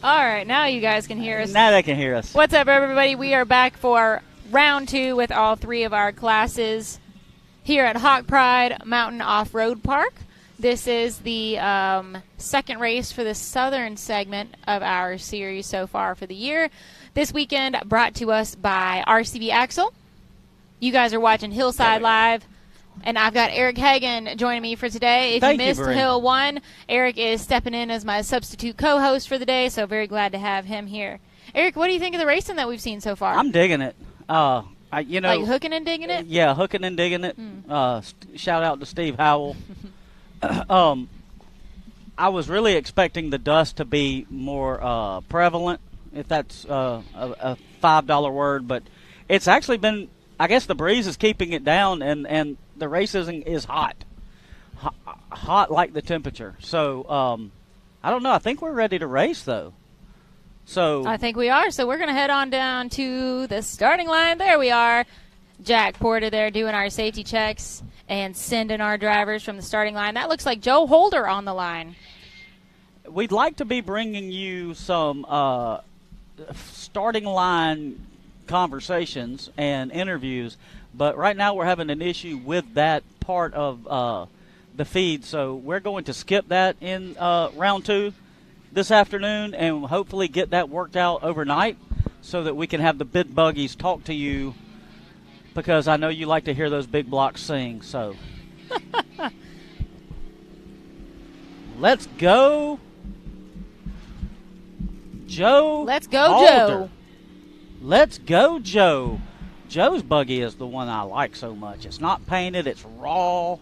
All right, now you guys can hear us. Now they can hear us. What's up, everybody? We are back for round 2 with all 3 of our classes here at Hawk Pride Mountain Off-Road Park. This is the second race for the southern segment of our series so far for the year. This weekend brought to us by RCV Axle. You guys are watching Hillside Live. And I've got Eric Hagan joining me for today. If you missed Hill 1, Eric is stepping in as my substitute co-host for the day, so very glad to have him here. Eric, what do you think of the racing that we've seen so far? I'm digging it. Like hooking and digging it? Yeah, hooking and digging it. Shout out to Steve Howell. I was really expecting the dust to be more prevalent, if that's a $5 word, but it's actually been, I guess the breeze is keeping it down, and the racing is hot like the temperature. So I don't know. I think we're ready to race, though. So I think we are. So we're going to head on down to the starting line. There we are. Jack Porter there doing our safety checks and sending our drivers from the starting line. That looks like Joe Holder on the line. We'd like to be bringing you some starting line conversations and interviews, but right now we're having an issue with that part of the feed, so we're going to skip that in round 2 this afternoon and hopefully get that worked out overnight so that we can have the big buggies talk to you, because I know you like to hear those big blocks sing. So let's go Joe. Let's go Holder. Joe. Let's go, Joe. Joe's buggy is the one I like so much. It's not painted. It's raw.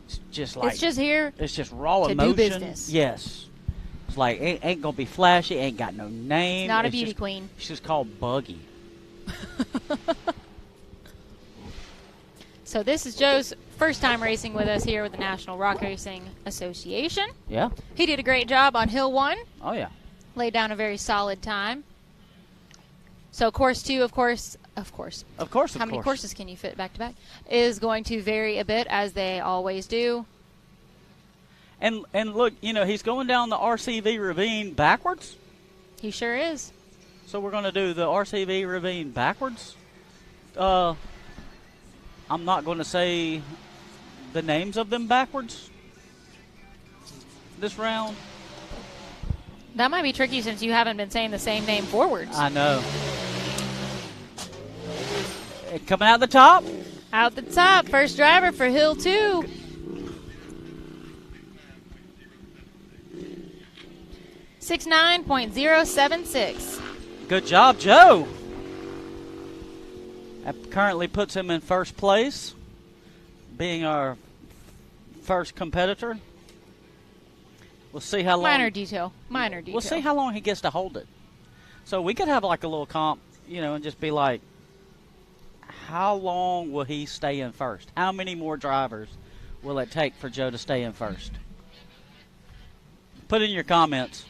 It's just like, it's just here. It's just raw to emotion. do business. Yes. It's like, ain't going to be flashy. Ain't got no name. It's not a beauty queen. It's just called Buggy. So this is Joe's first time racing with us here with the National Rock Racing Association. Yeah. He did a great job on Hill 1. Oh, yeah. Laid down a very solid time. So course 2, of course. How many courses can you fit back to back? Is going to vary a bit, as they always do. And look, he's going down the RCV ravine backwards. He sure is. So we're going to do the RCV ravine backwards. I'm not going to say the names of them backwards this round. That might be tricky since you haven't been saying the same name forwards. I know. Coming out the top. Out the top, first driver for Hill 2. .076. Good job, Joe. That currently puts him in first place, being our first competitor. We'll see how long. Minor detail. We'll see how long he gets to hold it. So we could have like a little comp, and just be like, how long will he stay in first? How many more drivers will it take for Joe to stay in first? Put in your comments.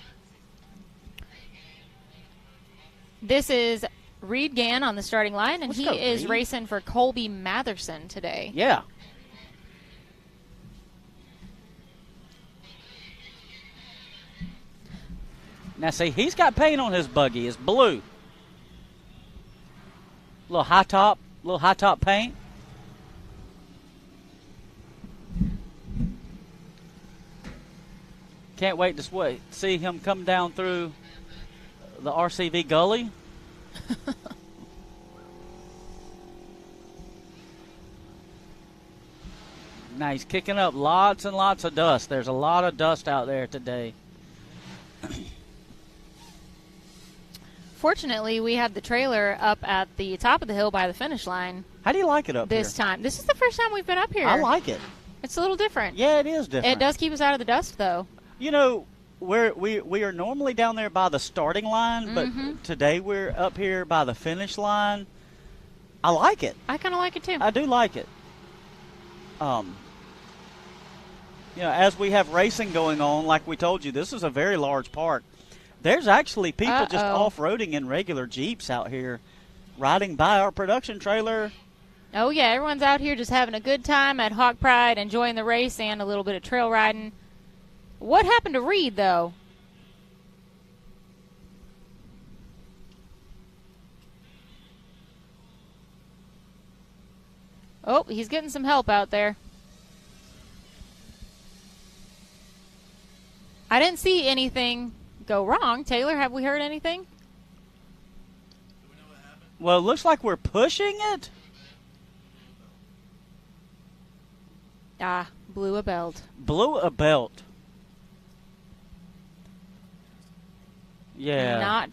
This is Reed Gann on the starting line, and Let's he go, is Reed. racing for Colby Matherson today. Yeah. Now, see, he's got paint on his buggy. It's blue. Little high top paint. Can't wait to see him come down through the RCV gully. Now he's kicking up lots and lots of dust. There's a lot of dust out there today. Fortunately, we had the trailer up at the top of the hill by the finish line. How do you like it up this time? This is the first time we've been up here. I like it. It's a little different. Yeah, it is different. It does keep us out of the dust, though. We are normally down there by the starting line, but today we're up here by the finish line. I like it. I kind of like it, too. I do like it. As we have racing going on, like we told you, this is a very large park. There's actually people just off-roading in regular Jeeps out here, riding by our production trailer. Oh, yeah, everyone's out here just having a good time at Hawk Pride, enjoying the race and a little bit of trail riding. What happened to Reed, though? Oh, he's getting some help out there. I didn't see anything go wrong. Taylor, have we heard anything? Well, it looks like we're pushing it. Ah, blew a belt. Blew a belt. Yeah.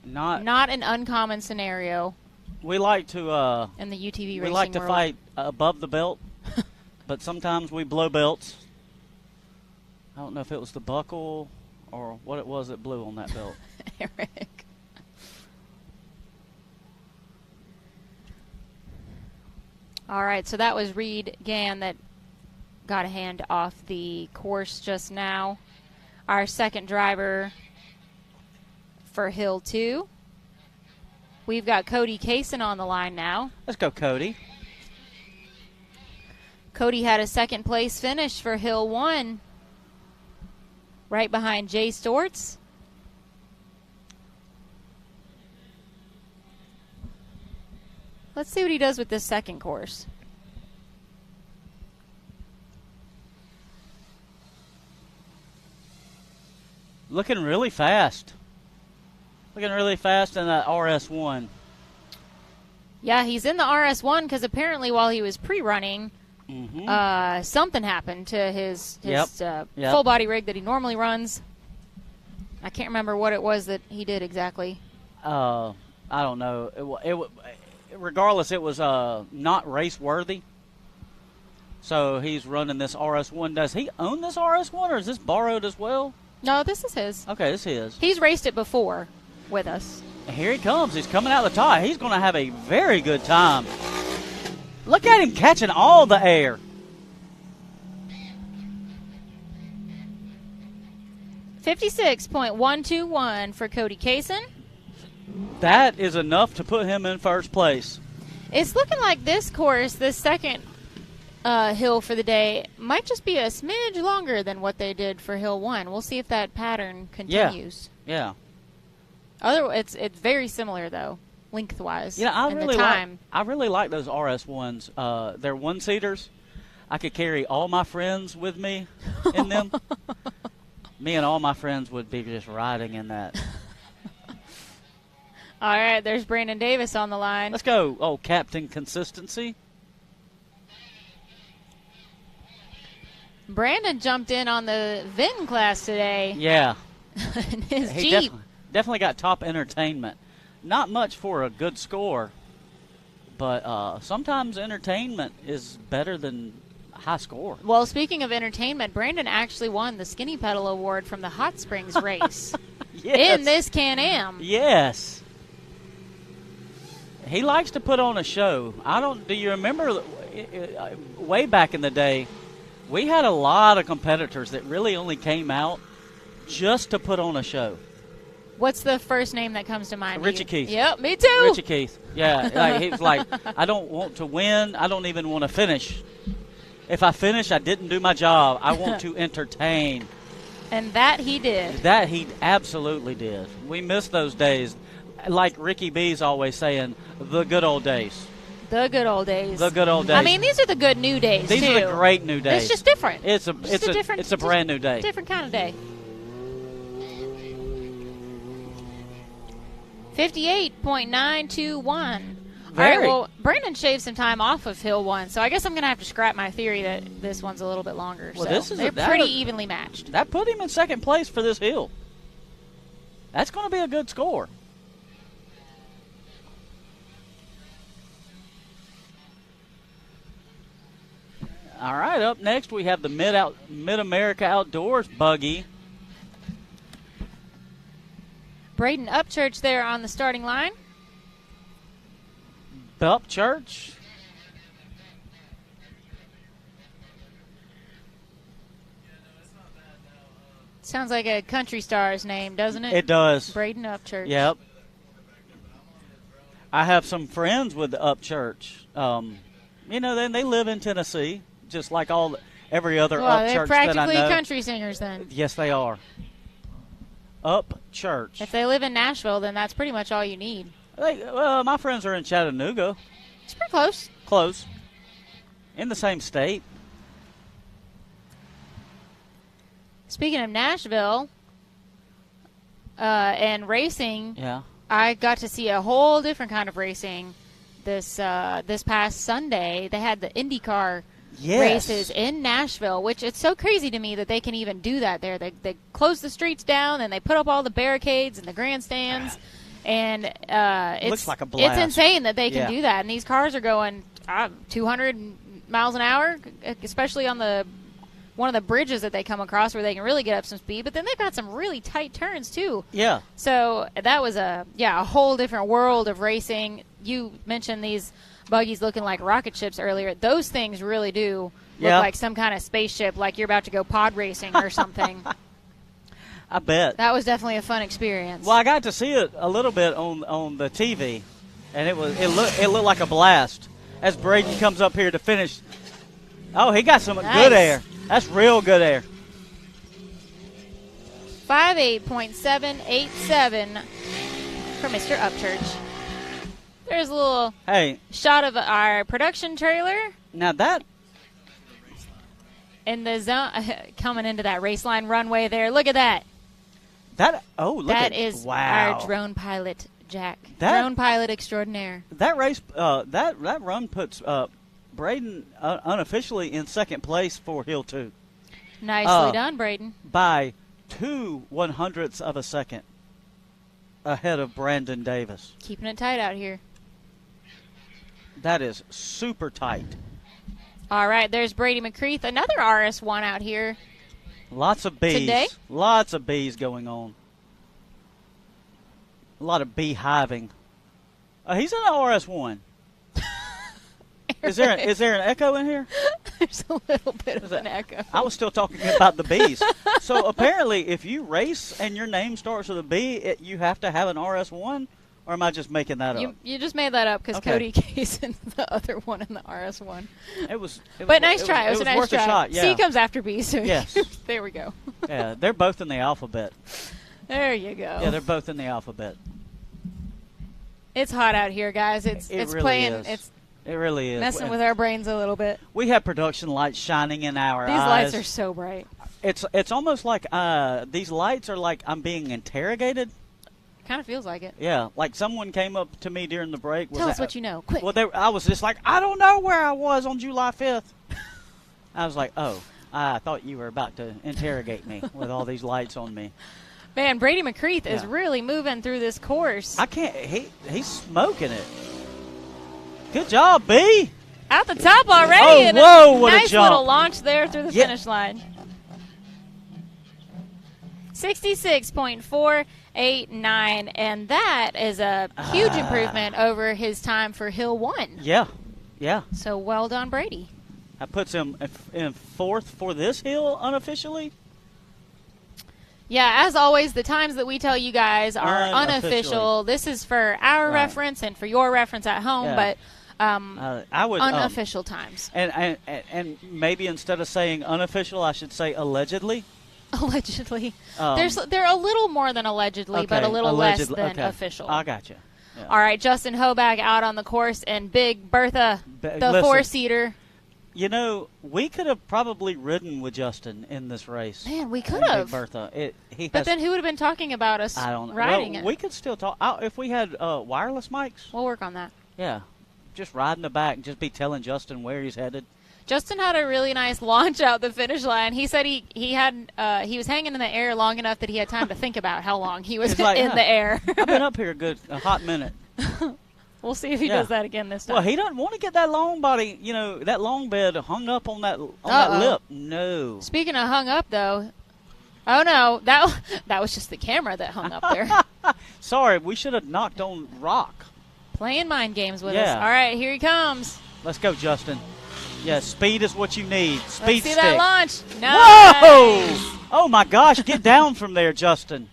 Not an uncommon scenario. We like to in the UTV racing we like to world. fight above the belt, but sometimes we blow belts. I don't know if it was the buckle or what it was that blew on that belt. Eric. All right, so that was Reed Gann that got a hand off the course just now. Our second driver for Hill 2. We've got Cody Carson on the line now. Let's go, Cody. Cody had a second place finish for Hill 1, right behind Jay Stortz. Let's see what he does with this second course. Looking really fast. Looking really fast in that RS1. Yeah, he's in the RS1 because apparently while he was pre-running, something happened to his full body rig that he normally runs. I can't remember what it was that he did exactly. I don't know. Regardless, it was not race worthy. So he's running this RS1. Does he own this RS1 or is this borrowed as well? No, this is his. Okay, this is his. He's raced it before with us. Here he comes. He's coming out of the top. He's going to have a very good time. Look at him catching all the air. $56.121 for Cody Carson. That is enough to put him in first place. It's looking like this course, this second hill for the day, might just be a smidge longer than what they did for Hill 1. We'll see if that pattern continues. Yeah. Otherwise, it's very similar, though, lengthwise. Yeah, I really like those RS1s. They're one-seaters. I could carry all my friends with me in them. Me and all my friends would be just riding in that. All right, there's Brandon Davis on the line. Let's go. Oh, Captain Consistency. Brandon jumped in on the VIN class today. Yeah. In his he Jeep. Definitely got top entertainment. Not much for a good score, but sometimes entertainment is better than high score. Well, speaking of entertainment, Brandon actually won the Skinny Pedal Award from the Hot Springs race in this Can-Am. Yes. He likes to put on a show. Do you remember way back in the day, we had a lot of competitors that really only came out just to put on a show. What's the first name that comes to mind? Richie Keith. Yep, me too. Richie Keith. Yeah, he was like, I don't want to win. I don't even want to finish. If I finish, I didn't do my job. I want to entertain. And that he did. That he absolutely did. We miss those days. Like Ricky B's always saying, the good old days. The good old days. The good old days. I mean, these are the good new days, These are the great new days. It's just different. It's a brand new day. Different kind of day. 58.921. All right, well, Brandon shaved some time off of Hill 1, so I guess I'm going to have to scrap my theory that this one's a little bit longer. Well, so they're pretty evenly matched. That put him in second place for this hill. That's going to be a good score. All right, up next we have the Mid-America Outdoors buggy. Braden Upchurch there on the starting line. Upchurch. Sounds like a country star's name, doesn't it? It does. Braden Upchurch. Yep. I have some friends with the Upchurch. They live in Tennessee, just like every other Upchurch that I know. They're practically country singers then. Yes, they are. Upchurch. If they live in Nashville, then that's pretty much all you need. My friends are in Chattanooga. It's pretty close. Close. in the same state. Speaking of Nashville and racing, Yeah. I got to see a whole different kind of racing this past Sunday. They had the IndyCar races in Nashville, which it's so crazy to me that they can even do that there. They close the streets down and they put up all the barricades and the grandstands, and it looks like a blast. It's insane that they can do that. And these cars are going 200 miles an hour, especially on one of the bridges that they come across where they can really get up some speed. But then they've got some really tight turns too. Yeah. So that was a whole different world of racing. You mentioned these buggies looking like rocket ships earlier. Those things really do look like some kind of spaceship, like you're about to go pod racing or something. I bet. That was definitely a fun experience. Well, I got to see it a little bit on the TV, and it looked like a blast. As Braden comes up here to finish. Oh, he got some good air. That's real good air. 58.787 for Mr. Upchurch. There's a little shot of our production trailer. Now that in the zone, coming into that race line runway there. Look at that. That our drone pilot, Jack. Drone pilot extraordinaire. That race, that run puts Braden unofficially in second place for Hill 2. Nicely done, Braden. By 0.02 of a second ahead of Brandon Davis. Keeping it tight out here. That is super tight. All right, there's Brady Mccreath, another RS1 out here. Lots of bees. Today? Lots of bees going on. A lot of beehiving. He's in an RS1. Is there an echo in here? There's a little bit of an echo. I was still talking about the bees. So apparently, if you race and your name starts with a B, you have to have an RS1. Or am I just making that up? You just made that up because Cody Carson, the other one in the RS1. But nice try. It was a nice worth try. a shot. Yeah. C comes after B, so yes. There we go. Yeah, they're both in the alphabet. There you go. Yeah, they're both in the alphabet. It's hot out here, guys. It really is. Messing with our brains a little bit. We have production lights shining in our eyes. These lights are so bright. It's almost like these lights are like I'm being interrogated. Kind of feels like it. Yeah, like someone came up to me during the break. Tell us what you know, quick. Well, I was just like, I don't know where I was on July 5th. I was like, oh, I thought you were about to interrogate me with all these lights on me. Man, Brady Mccreath is really moving through this course. I can't. He's smoking it. Good job, B. Out the top already. Oh, and whoa, what nice a jump. Little launch there through the finish line. 66.489, and that is a huge improvement over his time for Hill 1. Yeah. So well done, Brady. That puts him in fourth for this hill unofficially. Yeah, as always, the times that we tell you guys are unofficial. This is for our reference and for your reference at home, but I would unofficial times. And maybe instead of saying unofficial, I should say allegedly. Allegedly. They're a little more than allegedly, but a little less than official. I got you. Yeah. All right, Justin Hoebag out on the course, and Big Bertha, the four-seater. You know, we could have probably ridden with Justin in this race. Man, we could have. Big Bertha. But then who would have been talking about us riding it? We could still talk. If we had wireless mics. We'll work on that. Yeah. Just ride in the back and just be telling Justin where he's headed. Justin had a really nice launch out the finish line. He said he was hanging in the air long enough that he had time to think about how long he was in the air. I've been up here a hot minute. We'll see if he does that again this time. Well, he doesn't want to get that long body, that long bed hung up on that lip. No. Speaking of hung up, though, oh no, that was just the camera that hung up there. Sorry, we should have knocked on rock. Playing mind games with us. All right, here he comes. Let's go, Justin. Yeah, speed is what you need. Speed Let's see stick. that launch. Nice. Whoa! Oh, my gosh. Get down from there, Justin.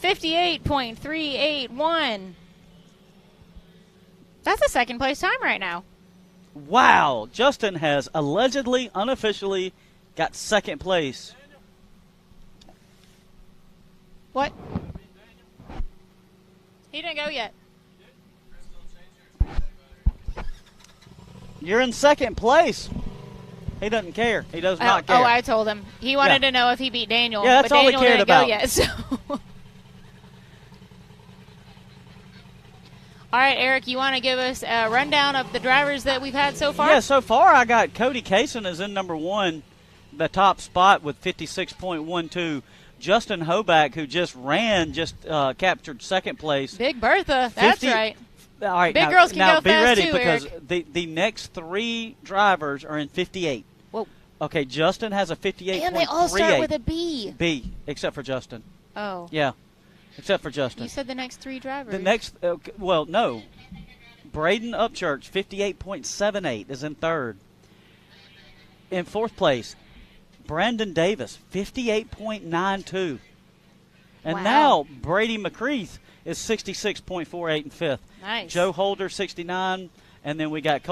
58.381. That's a second place time right now. Wow. Justin has allegedly, unofficially got second place. What? He didn't go yet. You're in second place. He doesn't care. He does not care. Oh, I told him. He wanted to know if he beat Daniel. Yeah, that's but all Daniel he cared didn't about. Go yet, so. All right, Eric, you want to give us a rundown of the drivers that we've had so far? Yeah, so far I got Cody Carson is in number 1, the top spot with 56.12. Justin Hoebag, who just ran, captured second place. Big Bertha, that's right. All right, Big girls can go be fast ready too, because Eric. the next 3 drivers are in 58. Whoa. Okay, Justin has a 58.38. And they all start with a B. B, except for Justin. Oh. Yeah, except for Justin. You said the next 3 drivers. The next, no. Braden Upchurch, 58.78, is in third. In fourth place, Brandon Davis, 58.92. And now Brady Mccreath is 66.48 in fifth. Nice. Joe Holder, 69, and then we got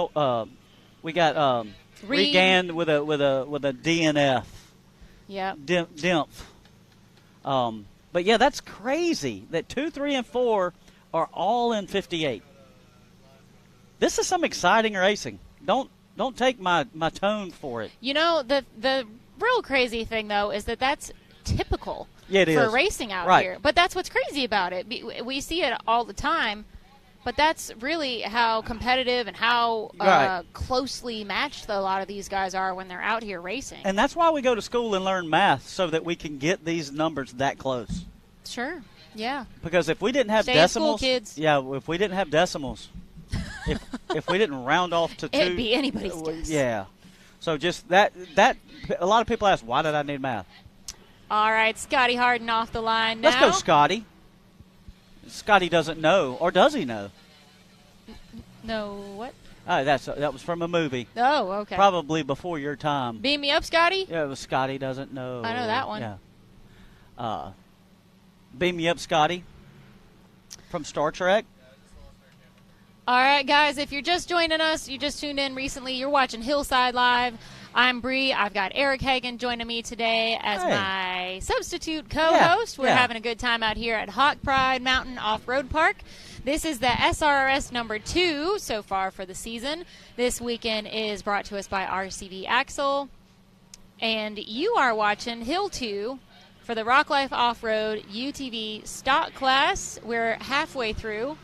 Regan with a DNF. Yeah. Dimph. But yeah, that's crazy that 2, 3, and 4 are all in 58. This is some exciting racing. Don't take my tone for it. You know, the real crazy thing though is that that's typical for racing out here. But that's what's crazy about it. We see it all the time, but that's really how competitive and how closely matched a lot of these guys are when they're out here racing. And that's why we go to school and learn math, so that we can get these numbers that close. Sure. Yeah. Because if we didn't have Stay decimals, at school, kids. Yeah, if we didn't have decimals, if we didn't round off to 2, it'd be anybody's guess. Yeah. So just that a lot of people ask, why did I need math? All right, Scotty Harden off the line now. Let's go, Scotty. Scotty doesn't know, or does he know? No, what? Oh, that was from a movie. Oh, okay. Probably before your time. Beam me up, Scotty. Yeah, it was Scotty doesn't know. I know that one. Yeah. Beam me up, Scotty. From Star Trek. All right, guys, if you're just joining us, you just tuned in recently, you're watching Hillside Live. I'm Bree. I've got Eric Hagan joining me today as my substitute co-host. We're having a good time out here at Hawk Pride Mountain Off-Road Park. This is the SRRS number 2 so far for the season. This weekend is brought to us by RCV Axle. And you are watching Hill 2 for the Rock Life Off-Road UTV stock class. We're halfway through.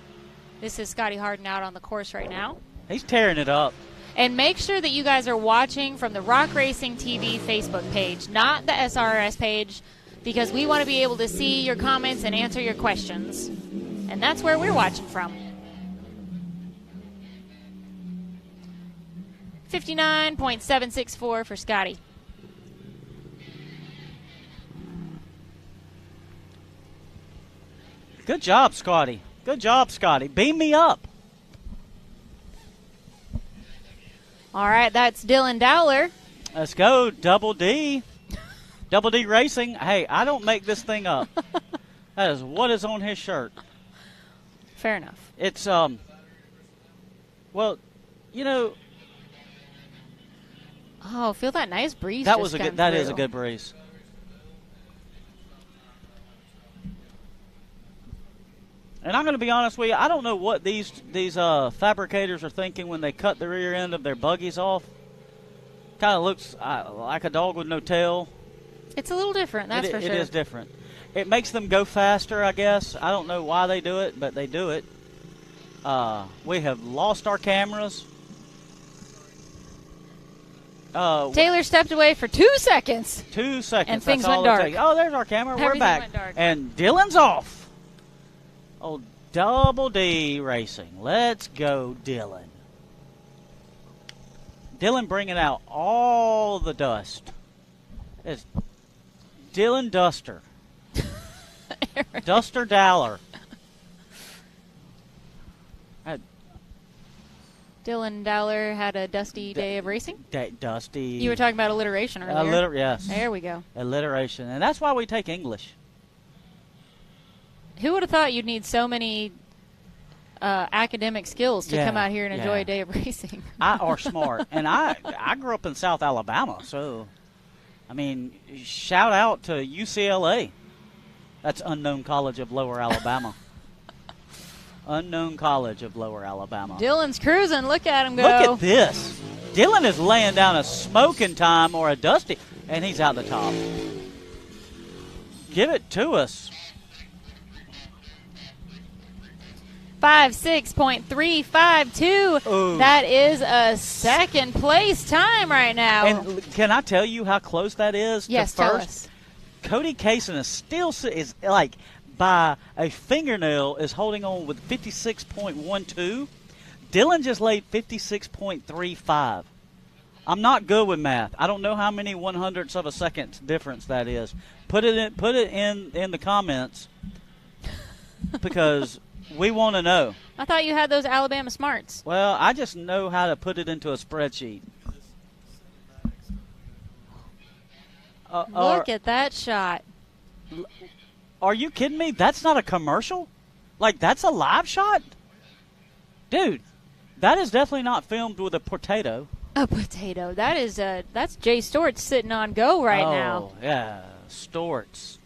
This is Scotty Harden out on the course right now. He's tearing it up. And make sure that you guys are watching from the Rock Racing TV Facebook page, not the SRRS page, because we want to be able to see your comments and answer your questions. And that's where we're watching from. 59.764 for Scotty. Good job, Scotty. Good job, Scotty. Beam me up. All right, that's Dylan Dowler. Let's go, Double D. Double D Racing. Hey, I don't make this thing up. That is what is on his shirt. Fair enough. It's, well, you know. Oh, feel that nice breeze. That is a good breeze. And I'm going to be honest with you, I don't know what these fabricators are thinking when they cut the rear end of their buggies off. Kind of looks like a dog with no tail. It's a little different, that's for sure. It is different. It makes them go faster, I guess. I don't know why they do it, but they do it. We have lost our cameras. Taylor stepped away for 2 seconds. 2 seconds. And things went dark. Oh, there's our camera. Everything We're back. went dark. And Dylan's off. Oh, Double D Racing. Let's go, Dylan. Dylan bringing out all the dust. It's Dylan Duster. Duster Dowler. Dylan Dowler had a dusty day of racing? Dusty. You were talking about alliteration earlier. Yes. There we go. Alliteration. And that's why we take English. Who would have thought you'd need so many academic skills to come out here and enjoy a day of racing? I are smart. And I grew up in South Alabama, so, I mean, shout out to UCLA. That's Unknown College of Lower Alabama. Unknown College of Lower Alabama. Dylan's cruising. Look at him go. Look at this. Dylan is laying down a smoking time or a dusty, and he's out the top. Give it to us. 5.6.352. Ooh. That is a second place time right now. And can I tell you how close that is Yes, to tell first? us. Cody Carson is like by a fingernail is holding on with 56.12. Dylan just laid 56.35. I'm not good with math. I don't know how many 100ths of a second difference that is. Put it in the comments because we want to know. I thought you had those Alabama smarts. Well, I just know how to put it into a spreadsheet. Look at that shot. Are you kidding me? That's not a commercial? Like, that's a live shot? Dude, that is definitely not filmed with a potato. A potato. That's Jay Storts sitting on go right now. Oh, yeah, Storts.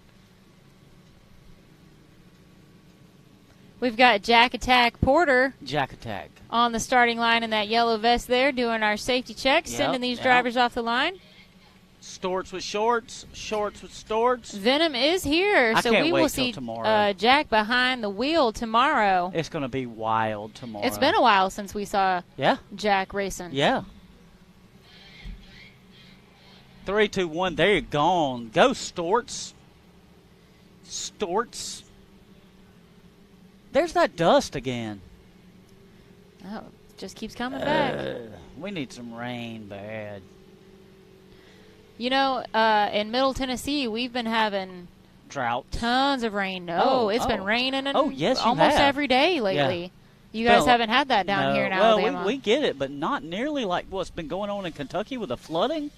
We've got Jack Attack Porter Jack Attack. on the starting line in that yellow vest there doing our safety checks, sending these drivers off the line. Storts with shorts, shorts with Storts. Venom is here, I so can't we wait will till see tomorrow. Jack behind the wheel tomorrow. It's going to be wild tomorrow. It's been a while since we saw Yeah. Jack racing. Yeah. 3, 2, 1. There you're gone. Go, Storts. Storts. There's that dust again. Oh, it just keeps coming back. We need some rain bad. You know, in Middle Tennessee, we've been having Drought. tons of rain. No, it's been raining yes, you almost have. every day lately. You guys haven't had that down here in Alabama. Well, we get it, but not nearly like what's been going on in Kentucky with the flooding.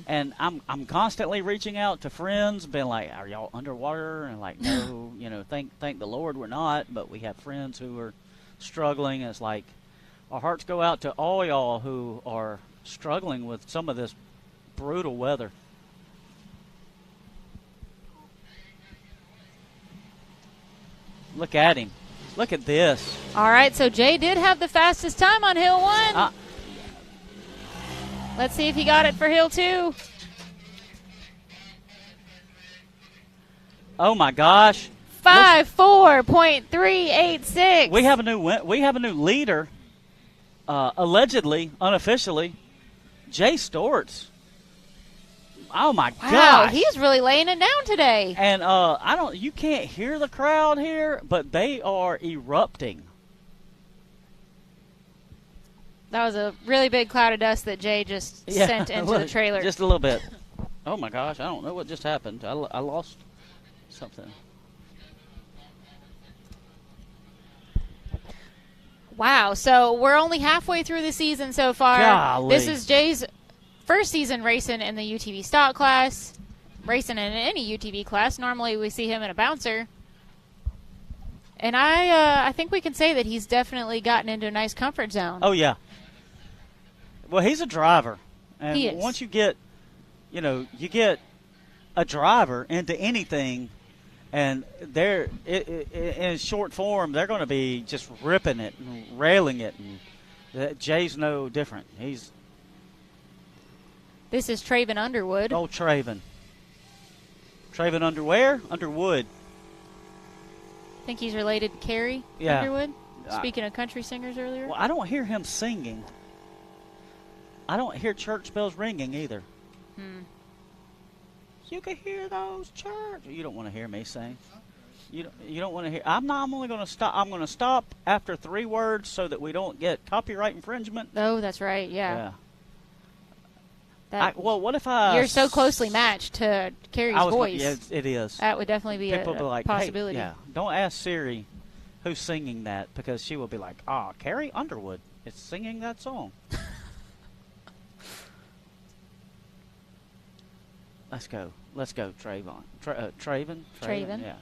And I'm constantly reaching out to friends, being like, "Are y'all underwater?" And like, no, thank the Lord we're not, but we have friends who are struggling. It's like our hearts go out to all y'all who are struggling with some of this brutal weather. Look at him. Look at this. All right, so Jay did have the fastest time on Hill 1. Let's see if he got it for Hill 2. Oh my gosh. 5.4.386. We have a new leader. Allegedly, unofficially, Jay Storts. Oh my Wow, gosh. he's really laying it down today. And you can't hear the crowd here, but they are erupting. That was a really big cloud of dust that Jay just sent into the trailer. Just a little bit. Oh my gosh, I don't know what just happened. I lost something. Wow, so we're only halfway through the season so far. Golly. This is Jay's first season racing in the UTV stock class, racing in any UTV class. Normally we see him in a bouncer. And I think we can say that he's definitely gotten into a nice comfort zone. Oh, yeah. Well, he's a driver. And He is. once you get a driver into anything, and they're in short form, they're going to be just ripping it and railing it. And Jay's no different. This is Traven Underwood. Oh, Traven. Traven Underwear? Underwood. I think he's related to Carrie Underwood. Speaking of country singers earlier. Well, I don't hear him singing. I don't hear church bells ringing either. You can hear those church. You don't want to hear me sing. You don't want to hear. I'm only going to stop. I'm going to stop after 3 words so that we don't get copyright infringement. Oh, that's right. Yeah. What if I? You're so closely matched to Carrie's voice. Yeah, it is. That would definitely be People a be like, possibility. Hey, don't ask Siri who's singing that, because she will be like, Carrie Underwood is singing that song. Let's go, Trayvon. Traven? Traven. Yeah.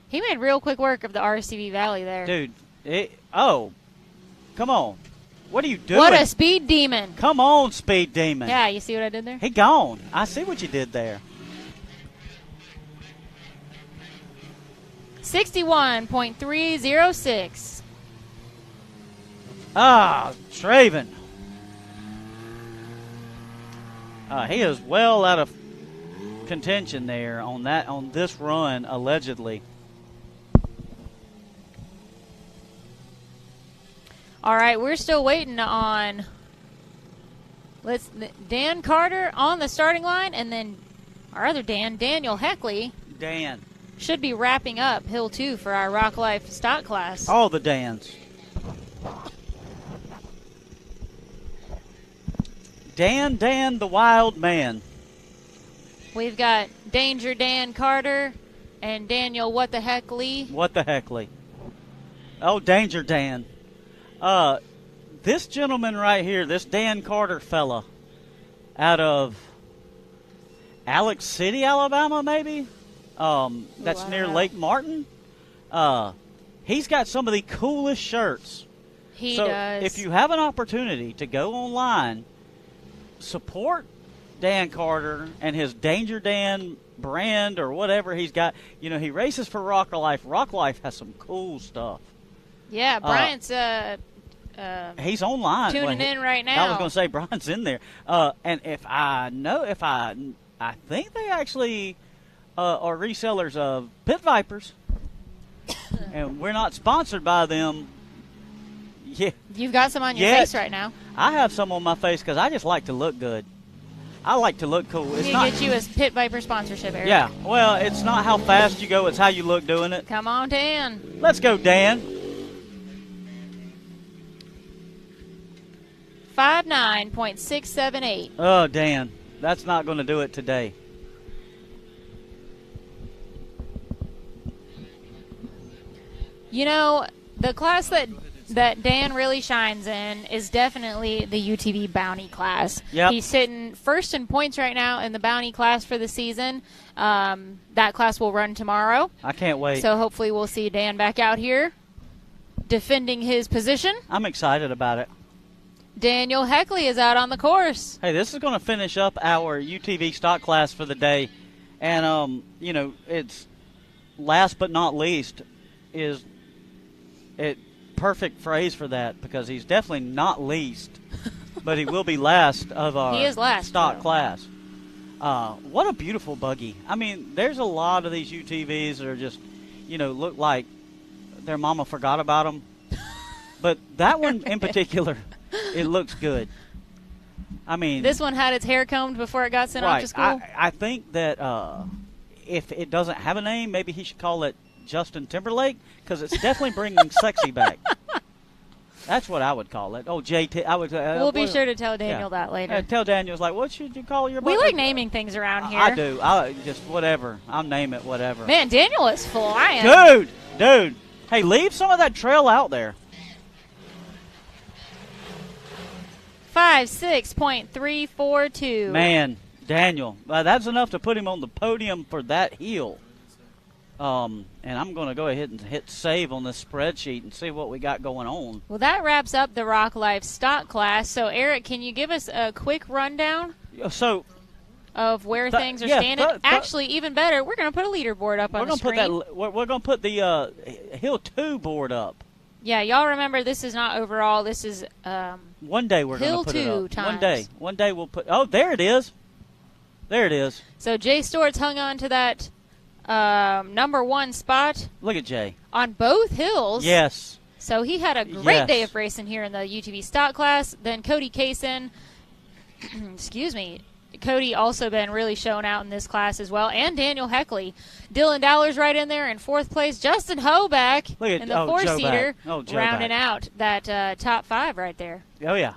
He made real quick work of the RCV Valley there. Dude, come on. What are you doing? What a speed demon. Come on, speed demon. Yeah, you see what I did there? He gone. I see what you did there. 61.306. Traven. He is well out of contention there on this run, allegedly. All right, we're still waiting on Dan Carter on the starting line, and then our other Daniel Heckley. Dan. Should be wrapping up Hill 2 for our Rock Life stock class. All the Dans. Dan the Wild Man. We've got Danger Dan Carter and Daniel What the Heckley. What the Heckley. Oh, Danger Dan. This gentleman right here, this Dan Carter fella, out of Alex City, Alabama, maybe? That's near Lake Martin. He's got some of the coolest shirts. He does. If you have an opportunity to go online, support Dan Carter and his Danger Dan brand or whatever he's got. You know, he races for Rock Life. Rock Life has some cool stuff. Yeah, Bryant's he's online. Tuning in right now. I was going to say Brian's in there. And I think they actually are resellers of Pit Vipers. And we're not sponsored by them. Yeah. You've got some on your face right now. I have some on my face because I just like to look good. I like to look cool. We can get you a Pit Viper sponsorship, Eric. Yeah. Well, it's not how fast you go. It's how you look doing it. Come on, Dan. Let's go, Dan. 59.678. Oh, Dan. That's not going to do it today. You know, the class that Dan really shines in is definitely the UTV Bounty class. Yep. He's sitting first in points right now in the Bounty class for the season. That class will run tomorrow. I can't wait. So hopefully we'll see Dan back out here defending his position. I'm excited about it. Daniel Heckley is out on the course. Hey, this is going to finish up our UTV stock class for the day. And, you know, it's last but not least is it perfect phrase for that because he's definitely not least, but he will be last of our stock class. What a beautiful buggy. I mean, there's a lot of these UTVs that are just, you know, look like their mama forgot about them. But that one in particular, it looks good. I mean, this one had its hair combed before it got sent off to school. I think that if it doesn't have a name, maybe he should call it Justin Timberlake because it's definitely bringing sexy back. That's what I would call it. Oh, JT. I would. We'll be sure to tell Daniel that later. Tell Daniel, like, what should you call your? We like naming things around here. I do. I just whatever. I'll name it whatever. Man, Daniel is flying. Dude. Hey, leave some of that trail out there. 56.342. Man, Daniel, that's enough to put him on the podium for that hill. And I'm going to go ahead and hit save on this spreadsheet and see what we got going on. Well, that wraps up the Rock Life stock class. So, Eric, can you give us a quick rundown of where things are standing? Actually, even better, we're going to put a leaderboard up on the screen. We're going to put the Hill 2 board up. Yeah, y'all remember this is not overall. This is one day we're going to put it up. Hill 2 times. One day we'll put. Oh, there it is. There it is. So Jay Stewart's hung on to that number one spot. Look at Jay on both hills. Yes. So he had a great day of racing here in the UTV stock class. Then Cody Carson, excuse me. Cody also been really shown out in this class as well, and Daniel Heckley. Dylan Dowler's right in there in fourth place. Justin Hoebag in the four-seater rounding out that top five right there. Oh, yeah.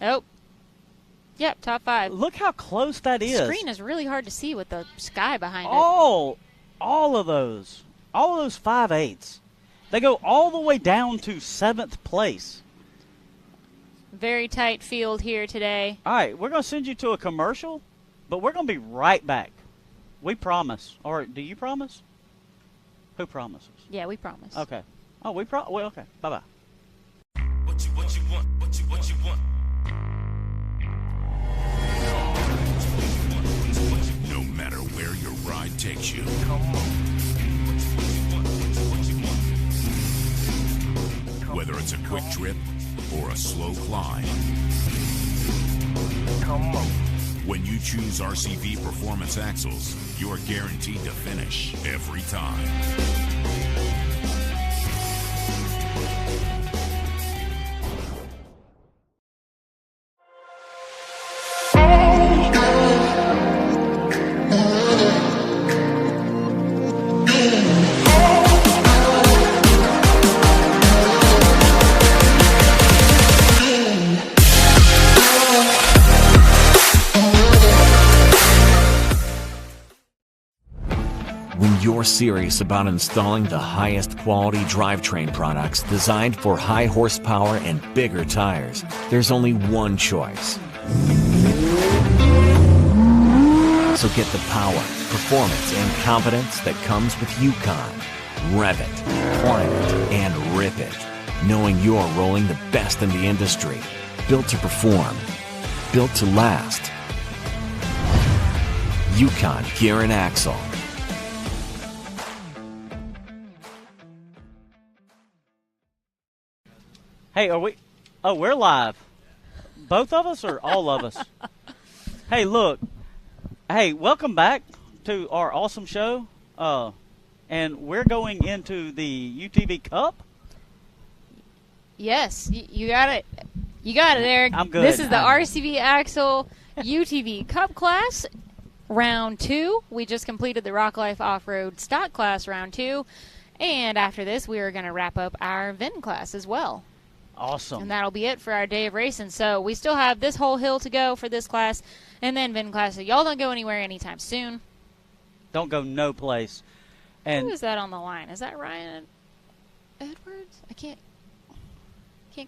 Oh. Yep, top five. Look how close that is. The screen is really hard to see with the sky behind it. All of those 5/8s, they go all the way down to 7th place. Very tight field here today. All right, we're going to send you to a commercial, but we're going to be right back. We promise. Or do you promise? Who promises? Yeah, we promise. Okay. Oh, well, okay. Bye-bye. What you want? No matter where your ride takes you. Whether it's a quick trip or a slow climb. When you choose RCV Performance Axles, you're guaranteed to finish every time. When you're serious about installing the highest quality drivetrain products designed for high horsepower and bigger tires, there's only one choice. So get the power, performance, and confidence that comes with Uconn Revit, Climate, and Rip It, knowing you're rolling the best in the industry. Built to perform, built to last. Uconn Gear and Axle. Hey, are we? Oh, we're live. Both of us or all of us? Hey, look. Hey, welcome back to our awesome show. And we're going into the UTV Cup. Yes, you got it. You got it, Eric. I'm good. This is the RCV Axle UTV Cup class, round 2. We just completed the Rock Life Off-Road Stock class, round 2. And after this, we are going to wrap up our VIN class as well. Awesome. And that'll be it for our day of racing. So we still have this whole hill to go for this class and then VIN class. So y'all don't go anywhere anytime soon. Don't go no place. And who is that on the line? Is that Ryan Edwards? I can't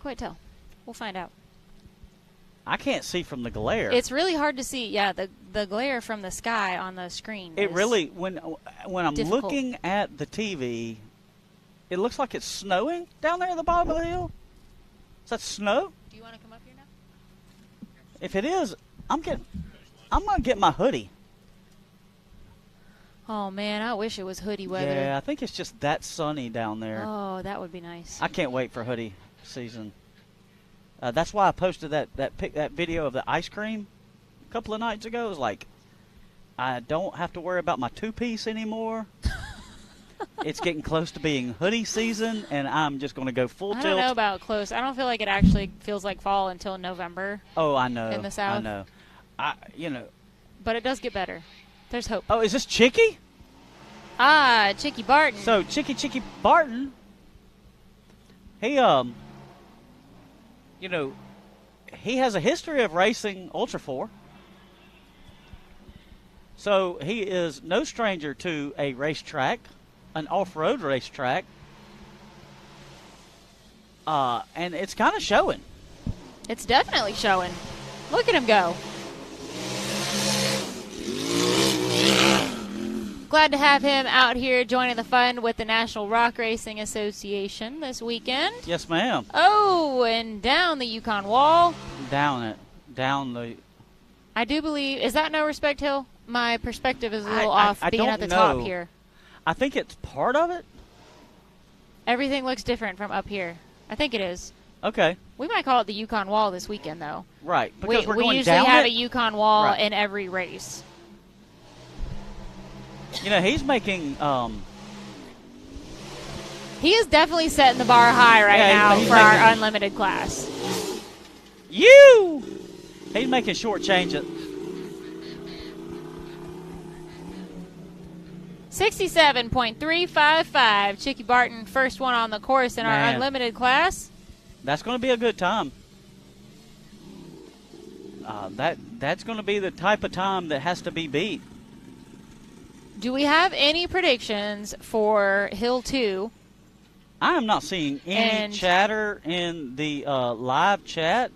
quite tell. We'll find out. I can't see from the glare. It's really hard to see. Yeah, the glare from the sky on the screen. It really, when I'm difficult. looking at the TV, it looks like it's snowing down there at the bottom of the hill. Is that snow? Do you want to come up here now? If it is, I'm gonna get my hoodie. Oh man, I wish it was hoodie weather. Yeah, I think it's just that sunny down there. Oh, that would be nice. I can't wait for hoodie season. That's why I posted that video of the ice cream a couple of nights ago. It was like, I don't have to worry about my two-piece anymore. It's getting close to being hoodie season, and I'm just going to go full tilt. I don't know about close. I don't feel like it actually feels like fall until November. Oh, I know. In the South. I know. But it does get better. There's hope. Oh, is this Chicky? Ah, Chicky Barton. So Chicky Barton, he he has a history of racing Ultra 4. So he is no stranger to a racetrack, an off-road racetrack. And it's kind of showing. It's definitely showing. Look at him go. Glad to have him out here joining the fun with the National Rock Racing Association this weekend. Yes, ma'am. Oh, and down the Uconn wall. Down the... I do believe... Is that No Respect Hill? My perspective is a little off I being don't at the know. top here. I think it's part of it. Everything looks different from up here. I think it is. Okay. We might call it the Yukon Wall this weekend, though. Right. Because we're we going usually down have it. a Yukon Wall Right. in every race. You know, he's making... He is definitely setting the bar high right Yeah, now he's for our making- unlimited class. He's making short change it. 67.355. Chicky Barton, first one on the course in our Man. unlimited class. That's going to be a good time. That's going to be the type of time that has to be beat. Do we have any predictions for Hill 2? I am not seeing any And- chatter in the live chat.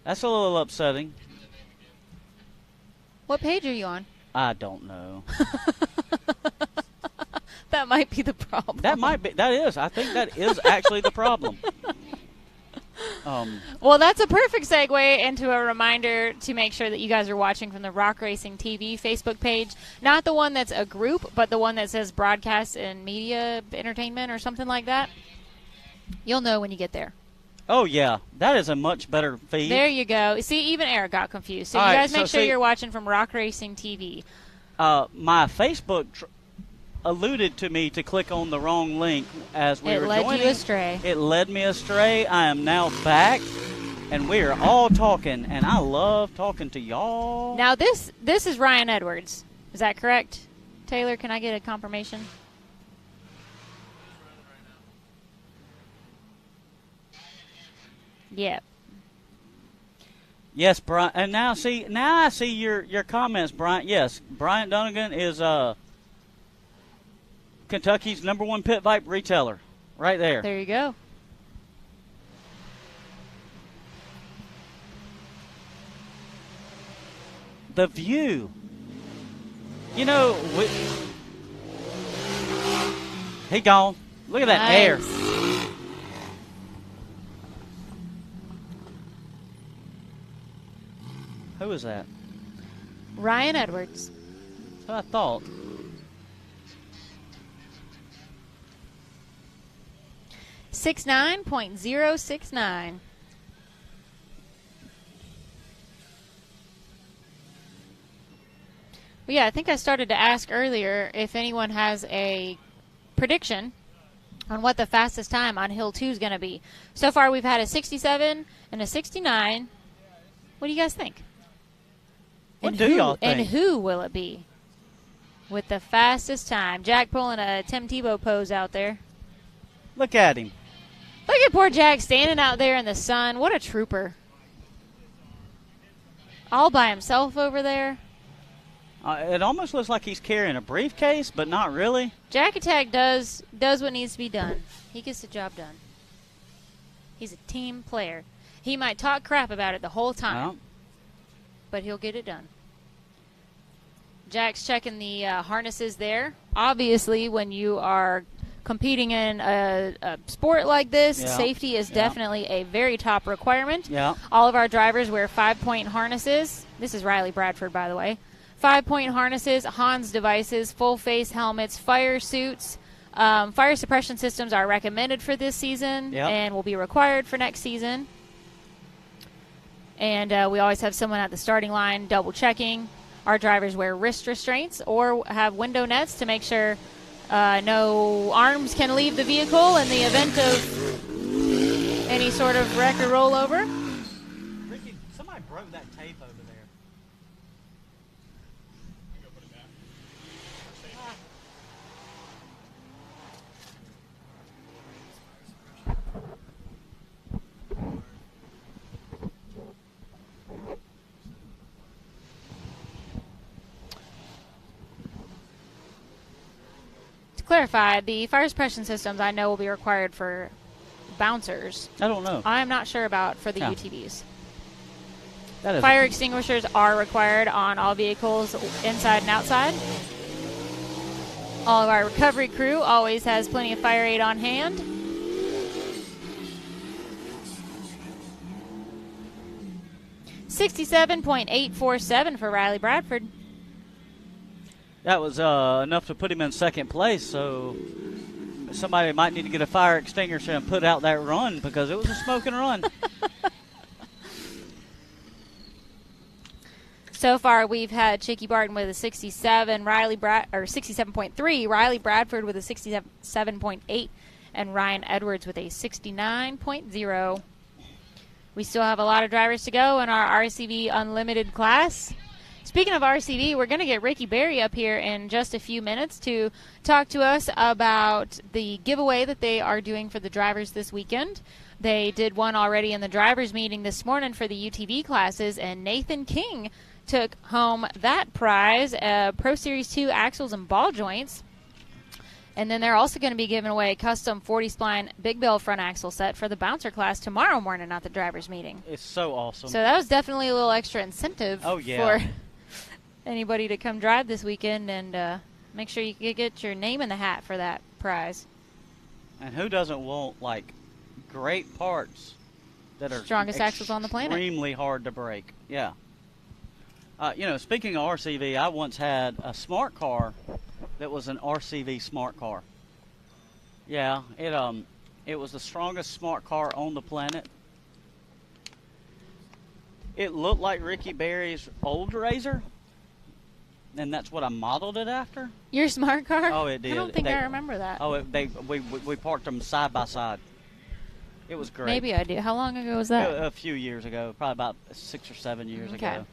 That's a little upsetting. What page are you on? I don't know. That might be the problem. That might be. That is. I think that is actually the problem. Well, that's a perfect segue into a reminder to make sure that you guys are watching from the Rock Racing TV Facebook page. Not the one that's a group, but the one that says Broadcast and Media Entertainment or something like that. You'll know when you get there. Oh, yeah. That is a much better feed. There you go. See, even Eric got confused. So All you right, guys make so sure see- you're watching from Rock Racing TV. My Facebook alluded to me to click on the wrong link as we were joining. It led you astray. It led me astray. I am now back, and we are all talking, and I love talking to y'all. Now, this is Ryan Edwards. Is that correct? Taylor, can I get a confirmation? Yep. Yes, Brian. And now I see your comments, Brian. Yes, Bryant Dunnigan is Kentucky's #1 pit vipe retailer, right there. There you go. The view. You know, he gone. Look at that air. Nice. Who is that? Ryan Edwards. That's what I thought. .069. Well, yeah, I think I started to ask earlier if anyone has a prediction on what the fastest time on Hill 2 is going to be. So far, we've had a 67 and a 69. What do you guys think? What do y'all think? And who will it be with the fastest time? Jack pulling a Tim Tebow pose out there. Look at him. Look at poor Jack standing out there in the sun. What a trooper. All by himself over there. It almost looks like he's carrying a briefcase, but not really. Jack Attack does what needs to be done. He gets the job done. He's a team player. He might talk crap about it the whole time, Well, but he'll get it done. Jack's checking the harnesses there. Obviously, when you are competing in a sport like this, Yeah. safety is Yeah. definitely a very top requirement. Yeah. All of our drivers wear 5-point harnesses. This is Riley Bradford, by the way. 5-point harnesses, Hans devices, full face helmets, fire suits. Fire suppression systems are recommended for this season Yep. and will be required for next season. And we always have someone at the starting line double checking. Our drivers wear wrist restraints or have window nets to make sure no arms can leave the vehicle in the event of any sort of wreck or rollover. Ricky, somebody broke that tape over there. To clarify, the fire suppression systems I know will be required for bouncers. I don't know. I'm not sure about for the Yeah. UTVs. That is Fire extinguishers are required on all vehicles inside and outside. All of our recovery crew always has plenty of fire aid on hand. .847 for Riley Bradford. That was enough to put him in second place, so somebody might need to get a fire extinguisher and put out that run because it was a smoking run. So far, we've had Chicky Barton with a 67, 67.3, Riley Bradford with a 67.8, and Ryan Edwards with a 69.0. We still have a lot of drivers to go in our RCV Unlimited class. Speaking of RCV, we're going to get Ricky Berry up here in just a few minutes to talk to us about the giveaway that they are doing for the drivers this weekend. They did one already in the drivers meeting this morning for the UTV classes, and Nathan King took home that prize, Pro Series 2 axles and ball joints. And then they're also going to be giving away a custom 40-spline Big Bell front axle set for the bouncer class tomorrow morning at the drivers meeting. It's so awesome. So that was definitely a little extra incentive yeah. for anybody to come drive this weekend, and make sure you get your name in the hat for that prize. And who doesn't want, like, great parts that are Strongest axles on the planet. Extremely hard to break. Yeah. Speaking of RCV, I once had a smart car that was an RCV smart car. Yeah, it was the strongest smart car on the planet. It looked like Ricky Berry's old Razor, and that's what I modeled it after. Your smart car? Oh, it did. I don't think I remember that. Oh, we parked them side by side. It was great. Maybe I do. How long ago was that? A few years ago, probably about 6 or 7 years ago.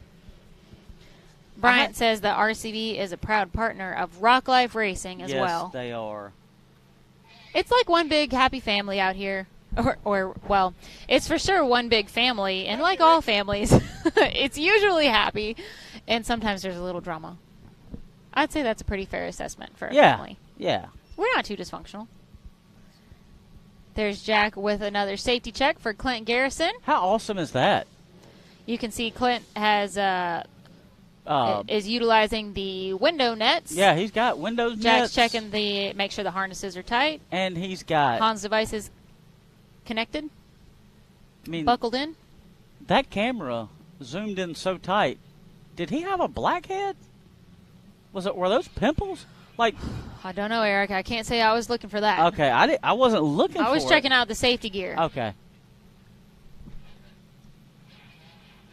Bryant says that RCV is a proud partner of Rock Life Racing as well. Yes, they are. It's like one big happy family out here. Or well, it's for sure one big family. And like all families, it's usually happy. And sometimes there's a little drama. I'd say that's a pretty fair assessment for a family. Yeah. We're not too dysfunctional. There's Jack with another safety check for Clint Garrison. How awesome is that? You can see Clint has is utilizing the window nets. Yeah, he's got windows Jack's nets. checking make sure the harnesses are tight. And he's got Hans' devices connected. Buckled in. That camera zoomed in so tight. Did he have a blackhead? Were those pimples? Like, I don't know, Eric. I can't say I was looking for that. Okay, I wasn't looking for it. I was checking out the safety gear. Okay.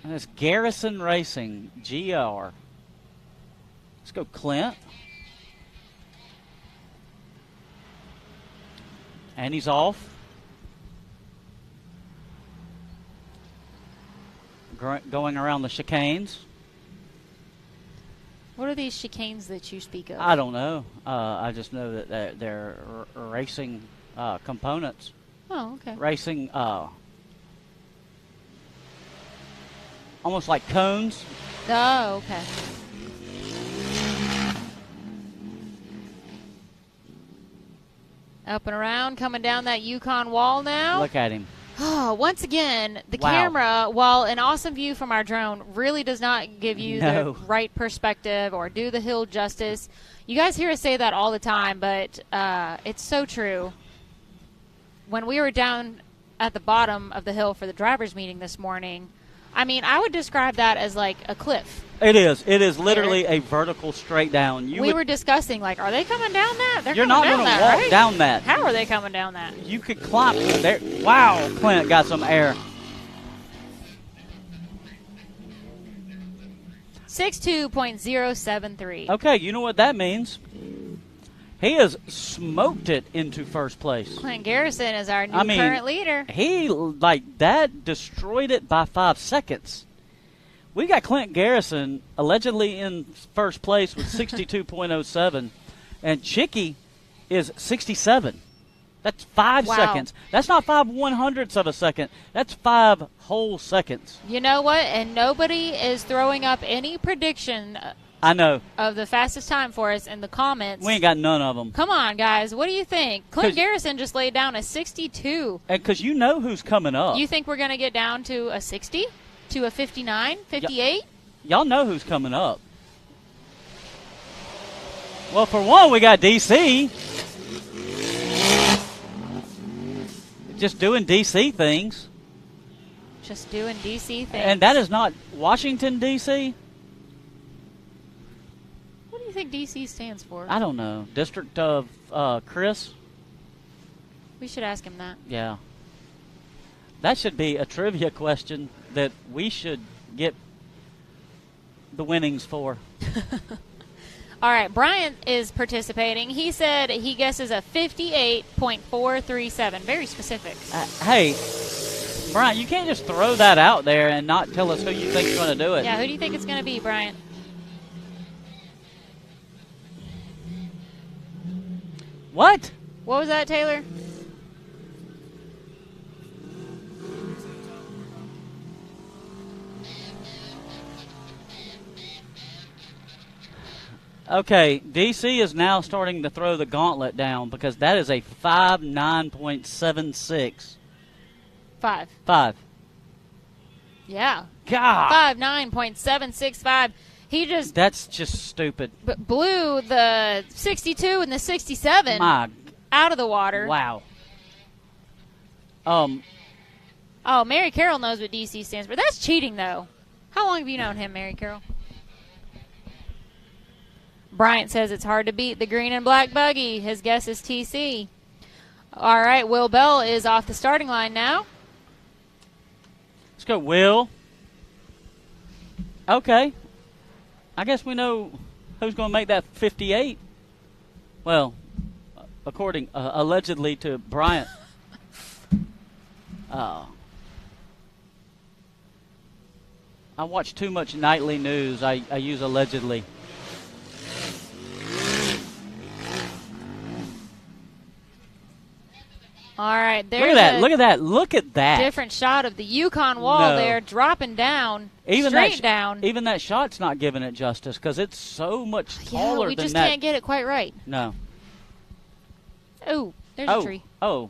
And it's Garrison Racing, GR. Let's go, Clint. And he's off. Going around the chicanes. What are these chicanes that you speak of? I don't know. I just know that they're racing components. Oh, okay. Racing, almost like cones. Oh, okay. Up and around, coming down that Uconn wall now. Look at him. Oh, once again, the Wow. camera, while an awesome view from our drone, really does not give you No. the right perspective or do the hill justice. You guys hear us say that all the time, but it's so true. When we were down at the bottom of the hill for the driver's meeting this morning, I mean, I would describe that as like a cliff. It is. It is literally a vertical straight down. We were discussing, like, are they coming down that? You're not going to walk right? down that. How are they coming down that? You could climb there. Wow, Clint got some air. 62.073. Okay, you know what that means. He has smoked it into first place. Clint Garrison is our new current leader. He, that destroyed it by 5 seconds. We got Clint Garrison allegedly in first place with 62.07, and Chicky is 67. That's 5 seconds. That's not 5 100ths of a second. That's 5 whole seconds. You know what? And nobody is throwing up any prediction I know. Of the fastest time for us in the comments. We ain't got none of them. Come on, guys. What do you think? Clint Garrison just laid down a 62. And because you know who's coming up. You think we're going to get down to a 60? To a 59? 58? Y'all know who's coming up. Well, for one, we got DC. Just doing DC things. Just doing DC things. And that is not Washington, D.C.? What do you think DC stands for? I don't know. District of Chris? We should ask him that. Yeah. That should be a trivia question that we should get the winnings for. All right, Brian is participating. He said he guesses a 58.437. Very specific. Hey, Brian, you can't just throw that out there and not tell us who you think is going to do it. Yeah, who do you think it's going to be, Brian? What? What was that, Taylor? Okay, DC is now starting to throw the gauntlet down because that is a 59.76. 5. 5. Yeah. God. 59.765. He just... That's just stupid. Blew the 62 and the 67 out of the water. Wow. Oh, Mary Carroll knows what DC stands for. That's cheating, though. How long have you known him, Mary Carroll? Bryant says it's hard to beat the green and black buggy. His guess is TC. All right, Will Bell is off the starting line now. Let's go, Will. Okay. I guess we know who's going to make that 58. Well, according allegedly to Bryant. I watch too much nightly news. I use allegedly. All right, there's Look at that. Different shot of the Uconn wall there, dropping down, straight down. Even that shot's not giving it justice because it's so much taller we than just that. can't get it quite right. No. Oh, there's a tree. Oh.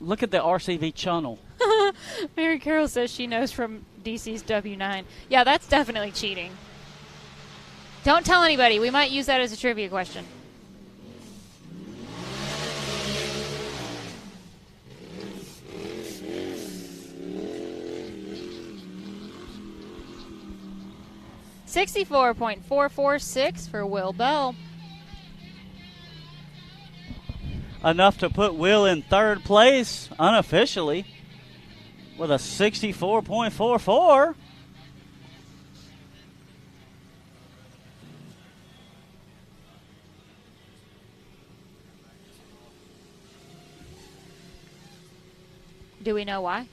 Look at the RCV channel. Mary Carroll says she knows from DC's W9. Yeah, that's definitely cheating. Don't tell anybody. We might use that as a trivia question. $64.446 for Will Bell. Enough to put Will in third place unofficially with a 64.44. Do we know why?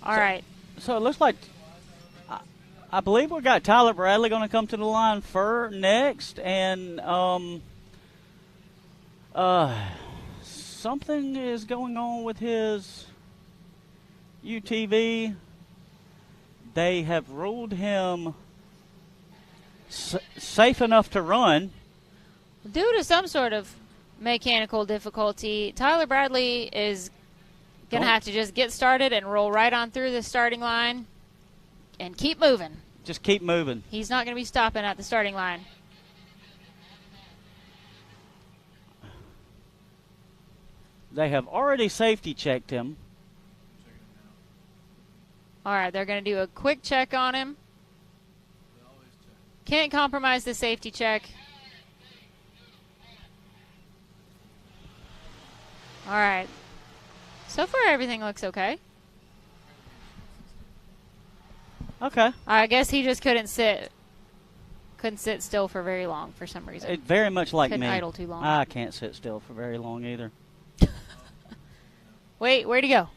All right. So it looks like I believe we got Tyler Bradley going to come to the line next, and something is going on with his UTV. They have ruled him safe enough to run. Due to some sort of mechanical difficulty, Tyler Bradley is going to have to just get started and roll right on through the starting line and keep moving. Just keep moving. He's not going to be stopping at the starting line. They have already safety checked him. All right, they're going to do a quick check on him. Can't compromise the safety check. All right. So far, everything looks okay. Okay. I guess he just couldn't sit still for very long for some reason. It very much like couldn't me. Idle too long. I can't sit still for very long either. Wait, where'd he go?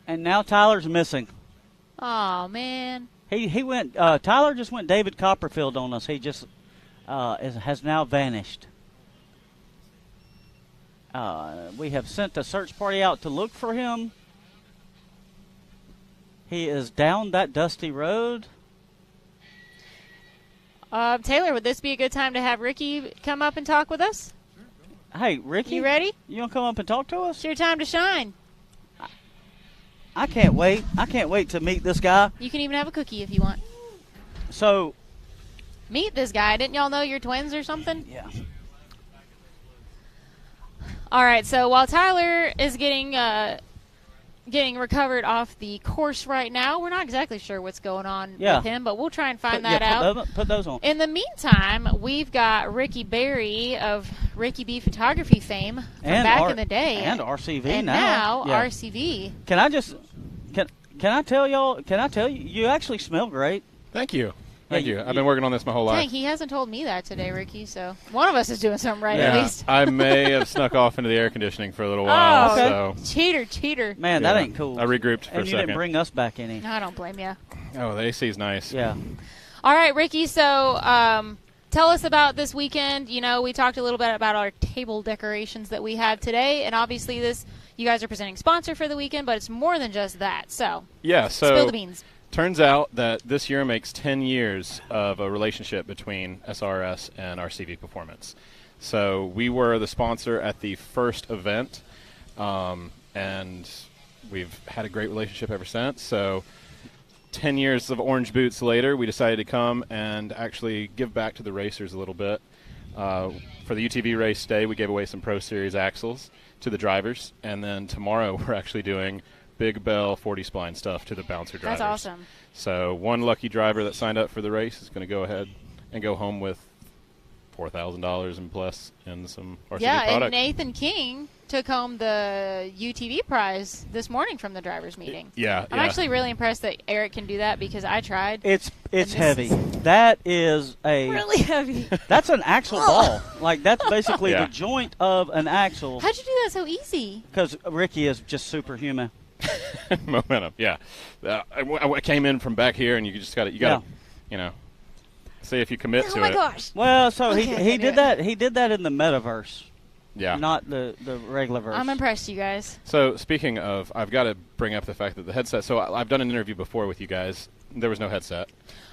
And now Tyler's missing. Oh man. He went. Tyler just went David Copperfield on us. He just has now vanished. We have sent a search party out to look for him. He is down that dusty road. Taylor, would this be a good time to have Ricky come up and talk with us? Hey, Ricky. You ready? You want to come up and talk to us? It's your time to shine. I can't wait. I can't wait to meet this guy. You can even have a cookie if you want. So. Meet this guy. Didn't y'all know you're twins or something? Yeah. All right, so while Tyler is getting recovered off the course right now, we're not exactly sure what's going on with him, but we'll try and find that out. Put those on. In the meantime, we've got Ricky Berry of Ricky B Photography fame from back in the day. And RCV and now RCV. Can I tell you, you actually smell great. Thank you. Thank you. I've been working on this my whole life. Dang, he hasn't told me that today, Ricky, so one of us is doing something right at least. I may have snuck off into the air conditioning for a little while. Oh, okay. Cheater. Man, that ain't cool. I regrouped for a second. And you didn't bring us back any. No, I don't blame you. Oh, the AC's nice. Yeah. All right, Ricky, so tell us about this weekend. You know, we talked a little bit about our table decorations that we have today, and obviously you guys are presenting sponsor for the weekend, but it's more than just that. So, spill the beans. Turns out that this year makes 10 years of a relationship between SRRS and RCV Performance. So we were the sponsor at the first event, and we've had a great relationship ever since. So 10 years of orange boots later, we decided to come and actually give back to the racers a little bit. For the UTV race day, we gave away some Pro Series axles to the drivers, and then tomorrow we're actually doing Big Bell 40 spline stuff to the bouncer drivers. That's awesome. So one lucky driver that signed up for the race is going to go ahead and go home with $4,000 and plus in some RCV product. And Nathan King took home the UTV prize this morning from the drivers' meeting. Yeah, I'm actually really impressed that Eric can do that because I tried. It's heavy. That is a Really heavy. That's an axle ball. Like that's basically Yeah. the joint of an axle. How'd you do that so easy? Because Ricky is just superhuman. Momentum. Yeah. I came in from back here, and you just got to, you know, see if you commit to Oh my it. gosh. Well, so Okay, he I did knew it. that. He did that in the metaverse, Yeah. not the regular verse. I'm impressed, you guys. So speaking of, I've got to bring up the fact that the headset. So I've done an interview before with you guys. There was no headset.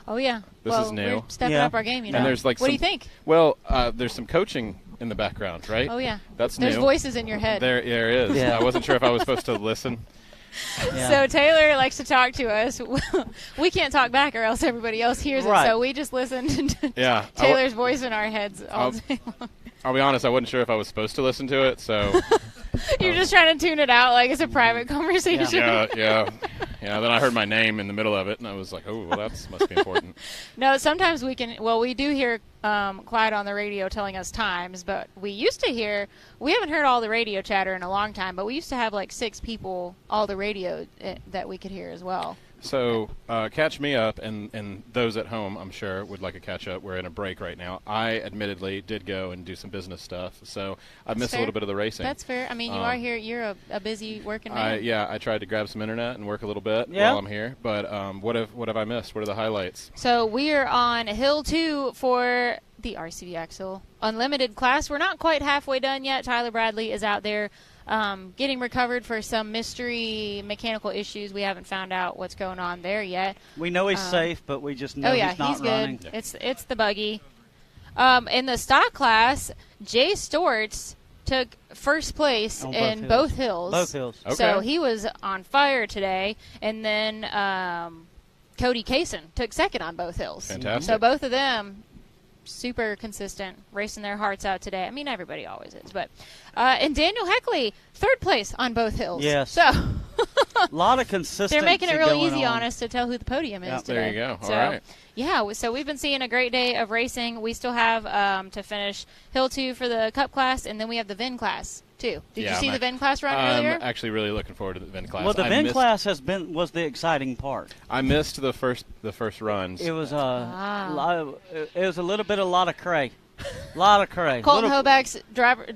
Oh, yeah. This well, is new. We're stepping Yeah. up our game, you know. And there's like what do some- you think? Well, there's some coaching in the background, right? Oh, yeah. That's There's new. voices in your head. There is. Yeah. I wasn't sure if I was supposed to listen. Yeah. So Taylor likes to talk to us. We can't talk back or else everybody else hears Right. it. So we just listen to Yeah. Taylor's voice in our heads all I'll- day long. I'll be honest, I wasn't sure if I was supposed to listen to it, so You're just trying to tune it out like it's a private conversation. yeah. Then I heard my name in the middle of it, and I was like, oh, well, that must be important. No, sometimes we can. Well, we do hear Clyde on the radio telling us times, but we used to hear. We haven't heard all the radio chatter in a long time, but we used to have like 6 people, all the radio that we could hear as well. So catch me up, and those at home, I'm sure, would like a catch-up. We're in a break right now. I admittedly did go and do some business stuff, so I missed a fair. little bit of the racing. That's fair. I mean, you are here. You're a busy working man. I tried to grab some internet and work a little bit Yeah. while I'm here, but what have I missed? What are the highlights? So we are on Hill 2 for the RCV Axle Unlimited class. We're not quite halfway done yet. Tyler Bradley is out there getting recovered for some mystery mechanical issues. We haven't found out what's going on there yet. we know he's safe, but we just know Oh, yeah, he's not he's good. running. It's the buggy. In the stock class, Jay Storts took first place On in both both hills. Both hills. Okay. So he was on fire today. And then Cody Carson took second on both hills. Fantastic. So both of them super consistent, racing their hearts out today. I mean, everybody always is. But and Daniel Heckley, third place on both hills. Yes. So A lot of consistency. they're making it real going easy on. on us to tell who the podium is Yeah, today. there you go. All So, right. Yeah, so we've been seeing a great day of racing. We still have to finish Hill 2 for the Cup class, and then we have the VIN class, too. Did you see the VIN class run earlier? I'm actually really looking forward to the VIN class. Well, the I VIN missed- class was the exciting part. I missed the first runs. It was it was a little bit a lot of cray. Lot of cray. Colton Little- Hoebag's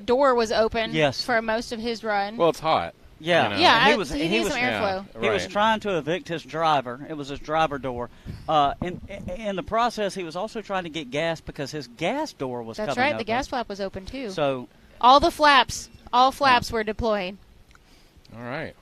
door was open Yes. for most of his run. Well, it's hot. Yeah. You know. yeah, he was needs some airflow. Yeah. He was Right. trying to evict his driver. It was his driver door. In the process, he was also trying to get gas because his gas door was That's coming right, open. the gas flap was open, too. So All flaps were deployed. All right.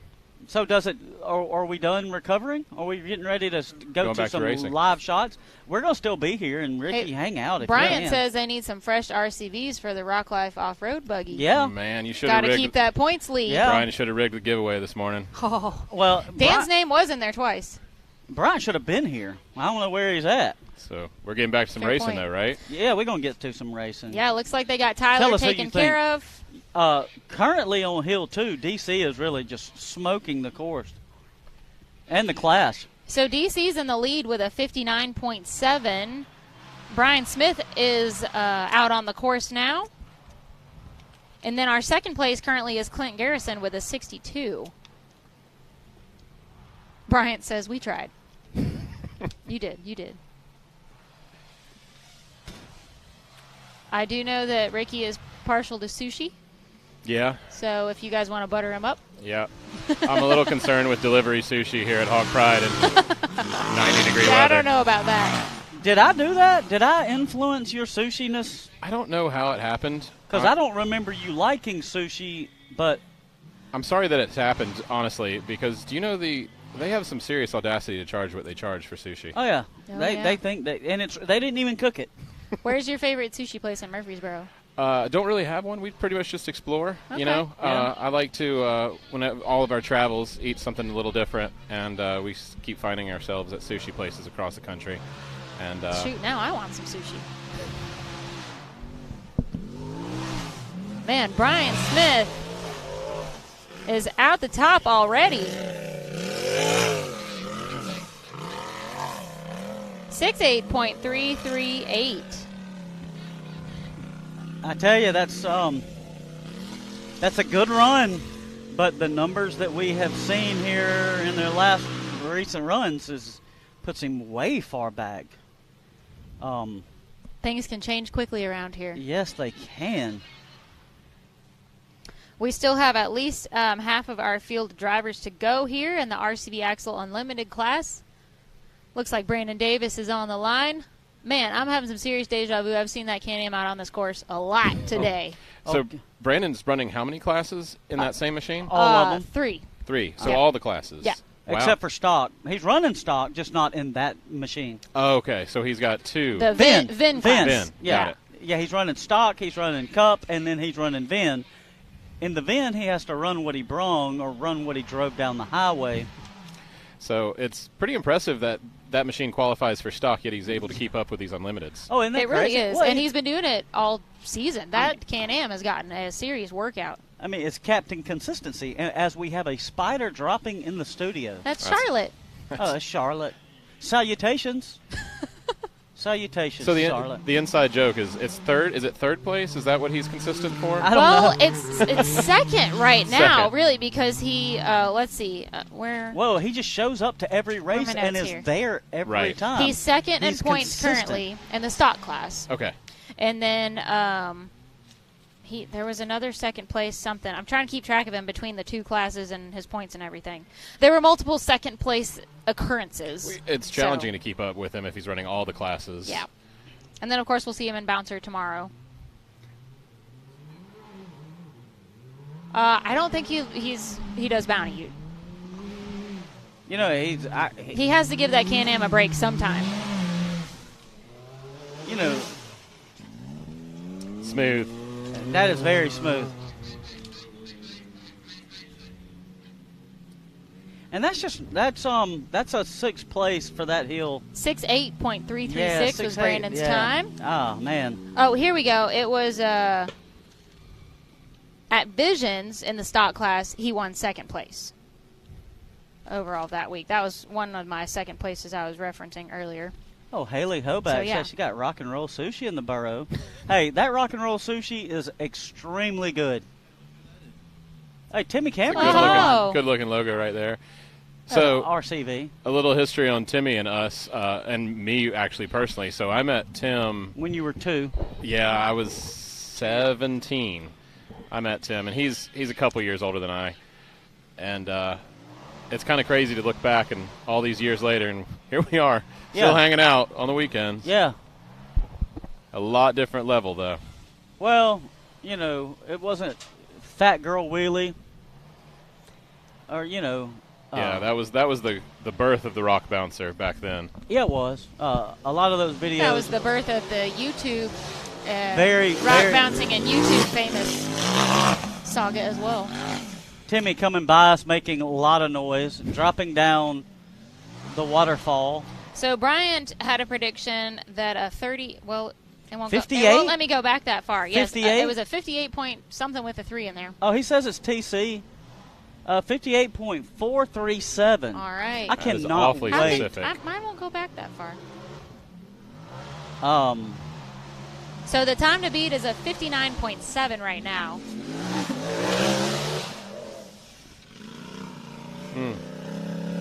So does it? Are we done recovering? Are we getting ready to go Going to back to some racing. live shots? We're gonna still be here, and Ricky, Hey, hang out. If Brian you can. says they need some fresh RCVs for the Rock Life off-road buggy. "Yeah, Man, you should Got have to rigged. keep that points lead. Yeah. Brian should have rigged the giveaway this morning. Oh. well, Dan's name was in there twice. Brian should have been here. I don't know where he's at. So we're getting back to some Fair racing, point. though, right? Yeah, we're gonna get to some racing. Yeah, looks like they got Tell Tyler us who you taken think. care of. Currently on Hill 2, DC is really just smoking the course and the class. So DC's in the lead with a 59.7. Brian Smith is out on the course now. And then our second place currently is Clint Garrison with a 62. Bryant says, we tried. You did. I do know that Ricky is partial to sushi. Yeah. So if you guys want to butter him up. Yeah. I'm a little concerned with delivery sushi here at Hog Pride in 90-degree Yeah, I weather. don't know about that. Did I do that? Did I influence your sushi-ness? I don't know how it happened. Because I don't remember you liking sushi, but I'm sorry that it's happened, honestly, because do you know they have some serious audacity to charge what they charge for sushi. oh yeah, Oh, they yeah. think that, and they didn't even cook it. Where's your favorite sushi place in Murfreesboro? Don't really have one. We pretty much just explore, Okay. you know. Yeah. I like to, when all of our travels, eat something a little different, and we keep finding ourselves at sushi places across the country. And Shoot, now I want some sushi. Man, Brian Smith is out the top already. 68.338. I tell you, that's That's a good run, but the numbers that we have seen here in their last recent runs puts him way far back. Things can change quickly around here. Yes, they can. We still have at least half of our field drivers to go here in the RCV Axle Unlimited class. Looks like Brandon Davis is on the line. Man, I'm having some serious deja vu. I've seen that Can-Am out on this course a lot today. So Brandon's running how many classes in that same machine? All of them. 3. 3. So Yeah. all the classes. Yeah. Wow. Except for stock. He's running stock, just not in that machine. Oh, okay. So he's got 2. The VIN class. VIN. Yeah. Got it. Yeah, he's running stock, he's running cup, and then he's running VIN. In the VIN, he has to run what he brung or run what he drove down the highway. So it's pretty impressive that that machine qualifies for stock, yet he's able to keep up with these unlimiteds. Oh, isn't that It really crazy? is. Well, And he's been doing it all season. That Can-Am has gotten a serious workout. I mean, it's Captain Consistency, and as we have a spider dropping in the studio. That's Charlotte. Oh, that's Charlotte. Salutations. Salutations, So Charlotte. the inside joke is it's third. Is it third place? Is that what he's consistent for? I don't Well, know. it's second right now, Second. really, because he, let's see, where Whoa, he just shows up to every race my and notes is here? there every Right. time. he's second in He's points consistent. currently in the stock class. Okay. And then there was another second place something. I'm trying to keep track of him between the two classes and his points and everything. There were multiple second place occurrences. It's So, challenging to keep up with him if he's running all the classes. Yeah. And then, of course, we'll see him in Bouncer tomorrow. I don't think he does bounty. You know, He has to give that Can-Am a break sometime. you know, Smooth. that is very smooth. And that's a sixth place for that hill. 6:8.336 was 6'8", Brandon's yeah. time. Oh man. Oh, here we go. It was at Visions in the stock class. He won second place overall that week. That was one of my second places I was referencing earlier. Oh, Haley Hoebag So, yeah. says she got rock and roll sushi in the burrow. Hey, that rock and roll sushi is extremely good. Hey, Timmy Cameron. Oh. Good looking logo right there. So RCV. a little history on Timmy and us, and me actually personally. So I met Tim. When you were 2. Yeah, I was 17. I met Tim, and he's a couple years older than I. And it's kind of crazy to look back and all these years later, and here we are, still Yeah. hanging out on the weekends. Yeah. A lot different level, though. Well, you know, it wasn't Fat Girl Wheelie, or you know. Yeah, that was the birth of the rock bouncer back then. Yeah, it was. A lot of those videos. That was the birth of the YouTube Very, rock very- bouncing and YouTube famous saga as well. Timmy coming by us, making a lot of noise, dropping down the waterfall. So Bryant had a prediction that a 30. Well, it won't 58? It won't let me go back that far. Yes, 58? it was a 58 point something with a 3 in there. Oh, he says it's TC. 58.437. All right. I That is cannot awfully How wait. specific. mine won't go back that far. So So the time to beat is a 59.7 right now.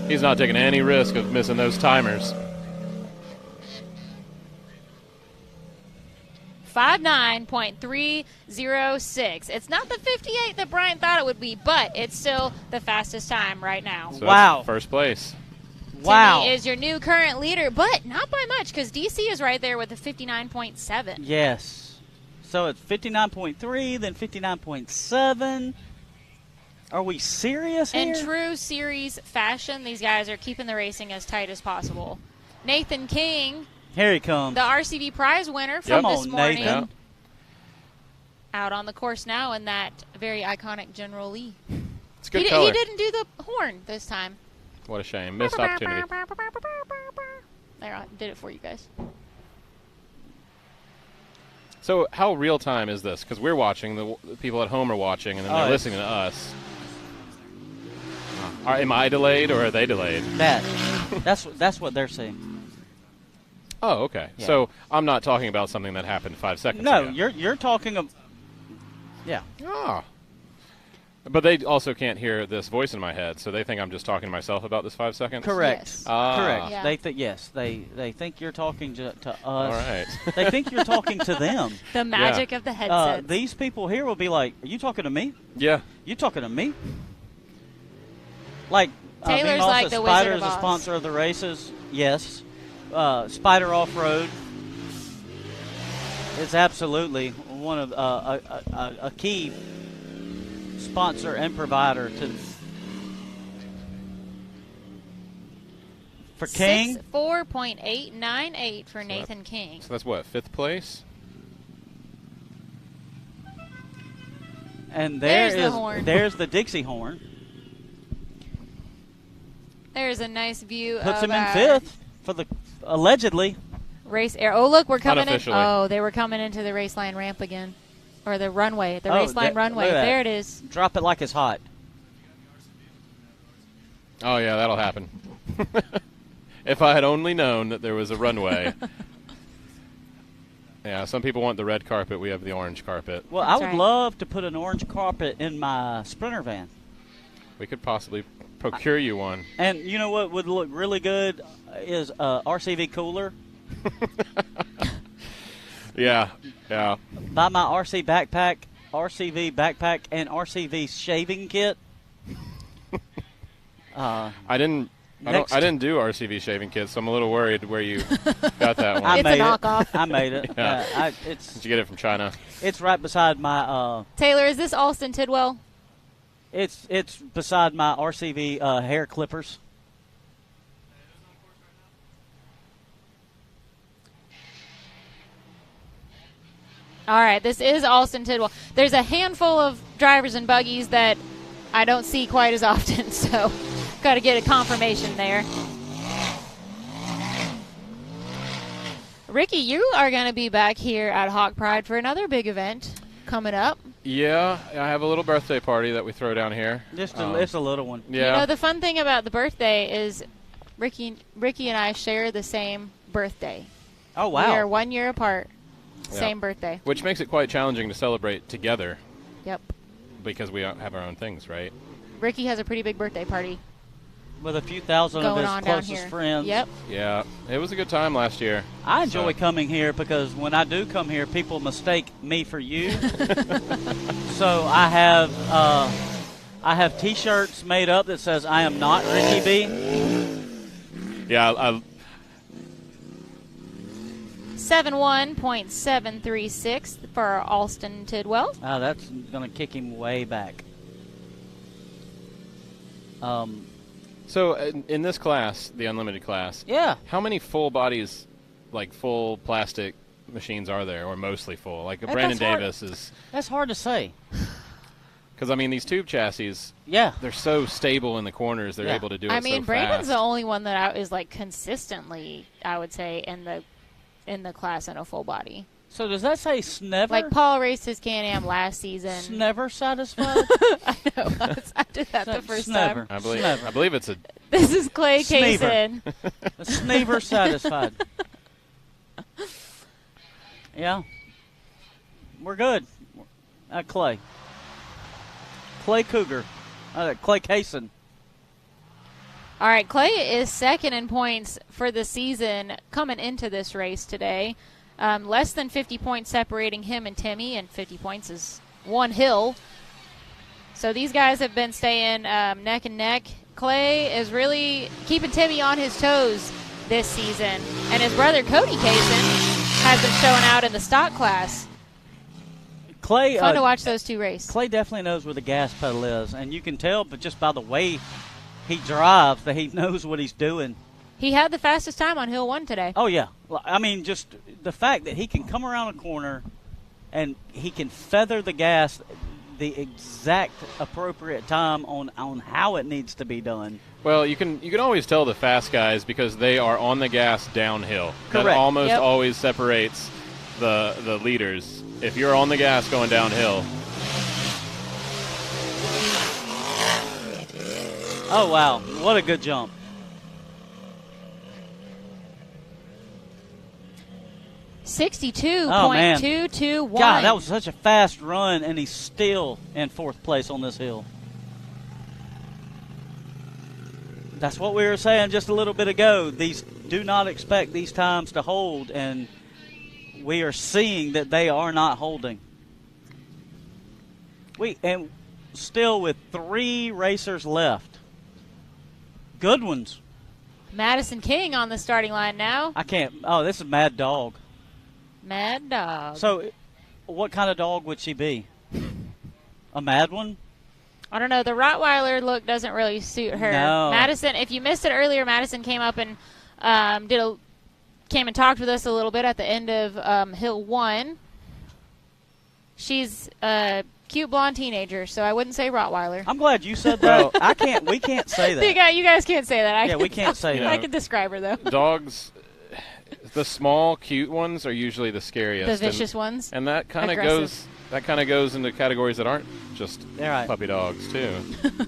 He's not taking any risk of missing those timers. 59.306. It's not the 58 that Brian thought it would be, but it's still the fastest time right now. So Wow. that's first place. wow. Timmy is your new current leader, but not by much because DC is right there with a 59.7. Yes. So it's 59.3, then 59.7. Are we serious here? In true series fashion, these guys are keeping the racing as tight as possible. Nathan King, Here he comes. the RCV prize winner from Come this on, morning, Nathan. out on the course now in that very iconic General Lee. It's good He color. didn't do the horn this time. What a shame. Missed opportunity. There, I did it for you guys. So how real time is this? Because we're watching, the people at home are watching, and then they're Oh, listening to us. Am I delayed or are they delayed? That's what they're saying. Oh, okay. Yeah. So I'm not talking about something that happened 5 seconds No, ago. you're talking of. Yeah. Ah. But they also can't hear this voice in my head, so they think I'm just talking to myself about this 5 seconds? Correct. Yes. Correct. Yeah. They think you're talking to us. All right. They think you're talking to them. The magic of the headset. These people here will be like, "Are you talking to me? Yeah. You talking to me?" Like Taylor's being also like the Wizard Spider of is a Oz. sponsor of the races. Yes. Spider Off Road is absolutely one of a key sponsor and provider for King. 4.898 for Nathan King. So that's what, 5th place? And There's the horn. there's the Dixie horn. There's a nice view Puts of him in our 5th for the allegedly. race air. Oh, look, we're coming in. Unofficially. Oh, they were coming into the race line ramp again. Or the runway. The Oh, race line runway. look at that. There it is. Drop it like it's hot. Oh, yeah, that'll happen. If I had only known that there was a runway. Yeah, some people want the red carpet. We have the orange carpet. Well, That's I would right. love to put an orange carpet in my Sprinter van. We could possibly procure you one. And you know what would look really good is a RCV cooler. Yeah, yeah. Buy my RCV backpack, and RCV shaving kit. I didn't do RCV shaving kits, so I'm a little worried where you got that one. It's a made knockoff. I made it. Yeah. It's Did you get it from China? it's right beside my Taylor, is this Alston Tidwell? it's beside my RCV hair clippers. All right, this is Alston Tidwell. There's a handful of drivers and buggies that I don't see quite as often, so got to get a confirmation there. Ricky, you are going to be back here at Hawk Pride for another big event coming up. Yeah, I have a little birthday party that we throw down here. Just it's a little one. Yeah. You know, the fun thing about the birthday is Ricky and I share the same birthday. Oh We are wow! 1 year apart. Yeah. Same birthday. Which makes it quite challenging to celebrate together Yep. because we have our own things, right? Ricky has a pretty big birthday party With a few thousand of going his on down closest here. friends. Yep. Yeah, it was a good time last year. I enjoy So- coming here because when I do come here, people mistake me for you. So I have T-shirts made up that says "I am not Ricky B." Yeah, 71.736 for Alston Tidwell. That's gonna kick him way back. So in this class, the unlimited class, Yeah. how many full bodies, like full plastic machines are there, or mostly full? Like That's Brandon hard. Davis is, That's hard to say. because I mean these tube chassis, Yeah. they're so stable in the corners, they're Yeah. able to do it I mean, so Brandon's fast. the only one that is like consistently, I would say, in the class in a full body. So does that say Snever? Like Paul raced his Can-Am last season. Snever satisfied? I know. I did that the first Snever. time. I believe it's a. This is Clay Snever. Kaysen. Snever satisfied. Yeah. We're good. Clay. Clay Cougar. Clay Kaysen. All right, Clay is second in points for the season coming into this race today. Less than 50 points separating him and Timmy, and 50 points is one hill. So these guys have been staying neck and neck. Clay is really keeping Timmy on his toes this season, and his brother Cody Carson has been showing out in the stock class. Clay. Fun to watch those two race. Clay definitely knows where the gas pedal is, and you can tell, but just by the way he drives, that he knows what he's doing. He had the fastest time on Hill 1 today. Oh yeah, I mean, just the fact that he can come around a corner and he can feather the gas the exact appropriate time on how it needs to be done. Well, you can always tell the fast guys because they are on the gas downhill. Correct. That almost Yep. always separates the leaders. If you're on the gas going downhill. Oh wow, what a good jump. 62.221. God, that was such a fast run, and he's still in 4th place on this hill. That's what we were saying just a little bit ago. Do not expect these times to hold, and we are seeing that they are not holding. And still with 3 racers left. Good ones. Madison King on the starting line now. I can't. Oh, this is Mad Dog. Mad Dog. So, what kind of dog would she be? A mad one? I don't know. The Rottweiler look doesn't really suit her. No. Madison, if you missed it earlier, Madison came up and came and talked with us a little bit at the end of Hill 1. She's a cute blonde teenager, so I wouldn't say Rottweiler. I'm glad you said that. We can't say that. You guys can't say that. We can't say that. I can describe her, though. Dogs, the small, cute ones are usually the scariest. The vicious ones. And that kind of goes into categories that aren't just puppy dogs, too.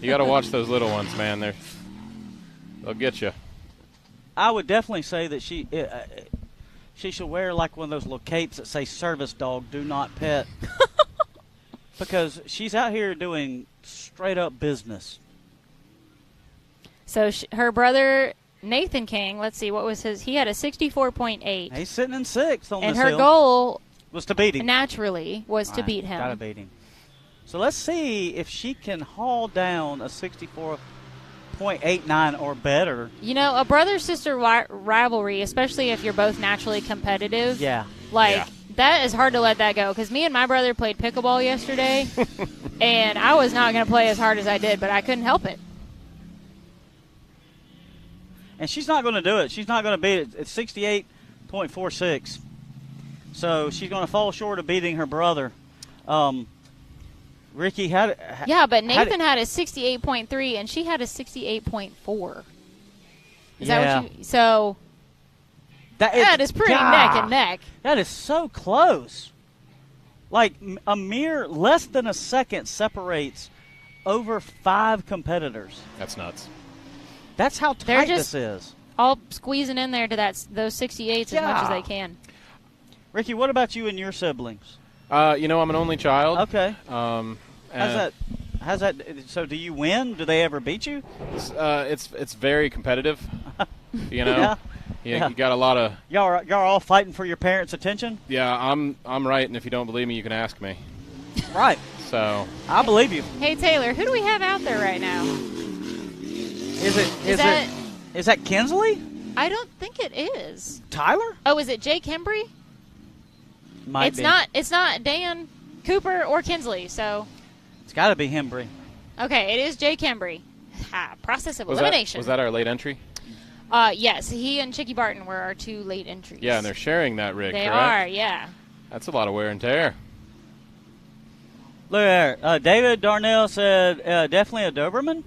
You got to watch those little ones, man. They'll get you. I would definitely say that she should wear like one of those little capes that say "Service Dog, Do Not Pet," because she's out here doing straight up business. So her brother Nathan King, let's see, what was his? He had a 64.8. He's sitting in 6th on this and her hill. goal was to beat him. Naturally, was to beat him. Gotta beat him. So let's see if she can haul down a 64.89 or better. You know, a brother-sister rivalry, especially if you're both naturally competitive. Yeah. That is hard to let that go, because me and my brother played pickleball yesterday, and I was not going to play as hard as I did, but I couldn't help it. And she's not going to do it. She's not going to beat it. It's 68.46. So she's going to fall short of beating her brother. Ricky, but Nathan had a 68.3, and she had a 68.4. Is that what you... So... That is pretty neck and neck. That is so close. Like a mere less than a second separates over 5 competitors. That's nuts. That's how tight this is. All squeezing in there to those 68s as much as they can. Ricky, what about you and your siblings? I'm an only child. Okay. How's that? So do you win? Do they ever beat you? It's very competitive. Yeah. You got a lot of y'all are all fighting for your parents' attention. Yeah, I'm right, and if you don't believe me, you can ask me. Right. So I believe you. Hey Taylor, who do we have out there right now? Is that Kinsley? I don't think it is. Tyler? Oh, is it Jake Hembry? Might be. It's not Dan Cooper or Kinsley, so it's got to be Hembry. Okay, it is Jake Hembry. Process of elimination. Was that our late entry? Yes, he and Chicky Barton were our 2 late entries. Yeah, and they're sharing that rig, They correct? are, yeah. That's a lot of wear and tear. Look there. David Darnell said definitely a Doberman.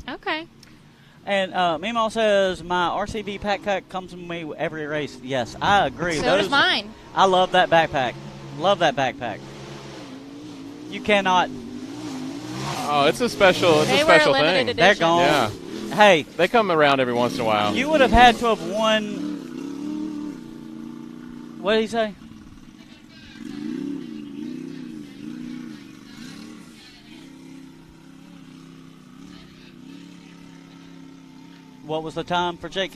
Okay. And Meemaw says my RCV backpack comes with me every race. Yes, I agree. So does mine. I love that backpack. Love that backpack. You cannot. Oh, it's a special thing. Edition. They're gone. Yeah. Hey, they come around every once in a while. You would have had to have won. What did he say? What was the time for Jake?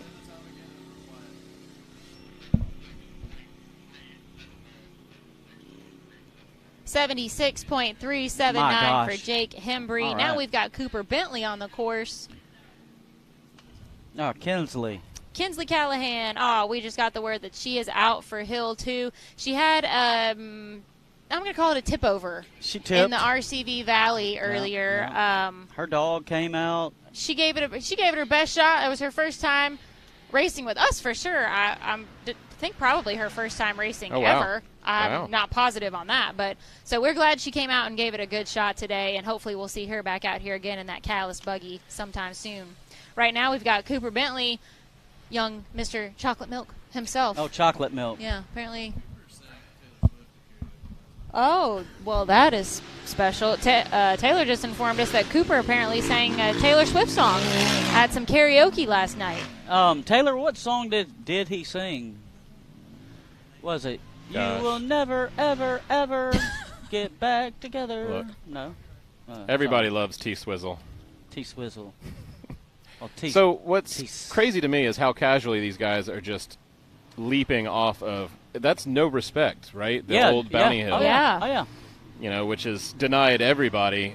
$76.379 for Jake Hembry. Right. Now we've got Cooper Bentley on the course. Oh, Kinsley Callahan. Oh, we just got the word that she is out for Hill 2. She had, I'm going to call it a tip over. She tipped in the RCV Valley earlier. Yeah. Her dog came out. She gave it her best shot. It was her first time racing with us for sure. I think probably her first time racing ever. I'm not positive on that, but so we're glad she came out and gave it a good shot today, and hopefully we'll see her back out here again in that Catalyst buggy sometime soon. Right now we've got Cooper Bentley, young Mr. Chocolate Milk himself. Oh, Chocolate Milk. Yeah, apparently. Oh, well, that is special. Taylor just informed us that Cooper apparently sang a Taylor Swift song at some karaoke last night. Taylor, what song did he sing? Was it? Gosh. You will never, ever, ever get back together. Look. No. Everybody loves T-Swizzle. T-Swizzle. So what's crazy to me is how casually these guys are just leaping off of. That's no respect, right? The old Bounty Hill. Oh, yeah. Oh, yeah. You know, which is denied everybody.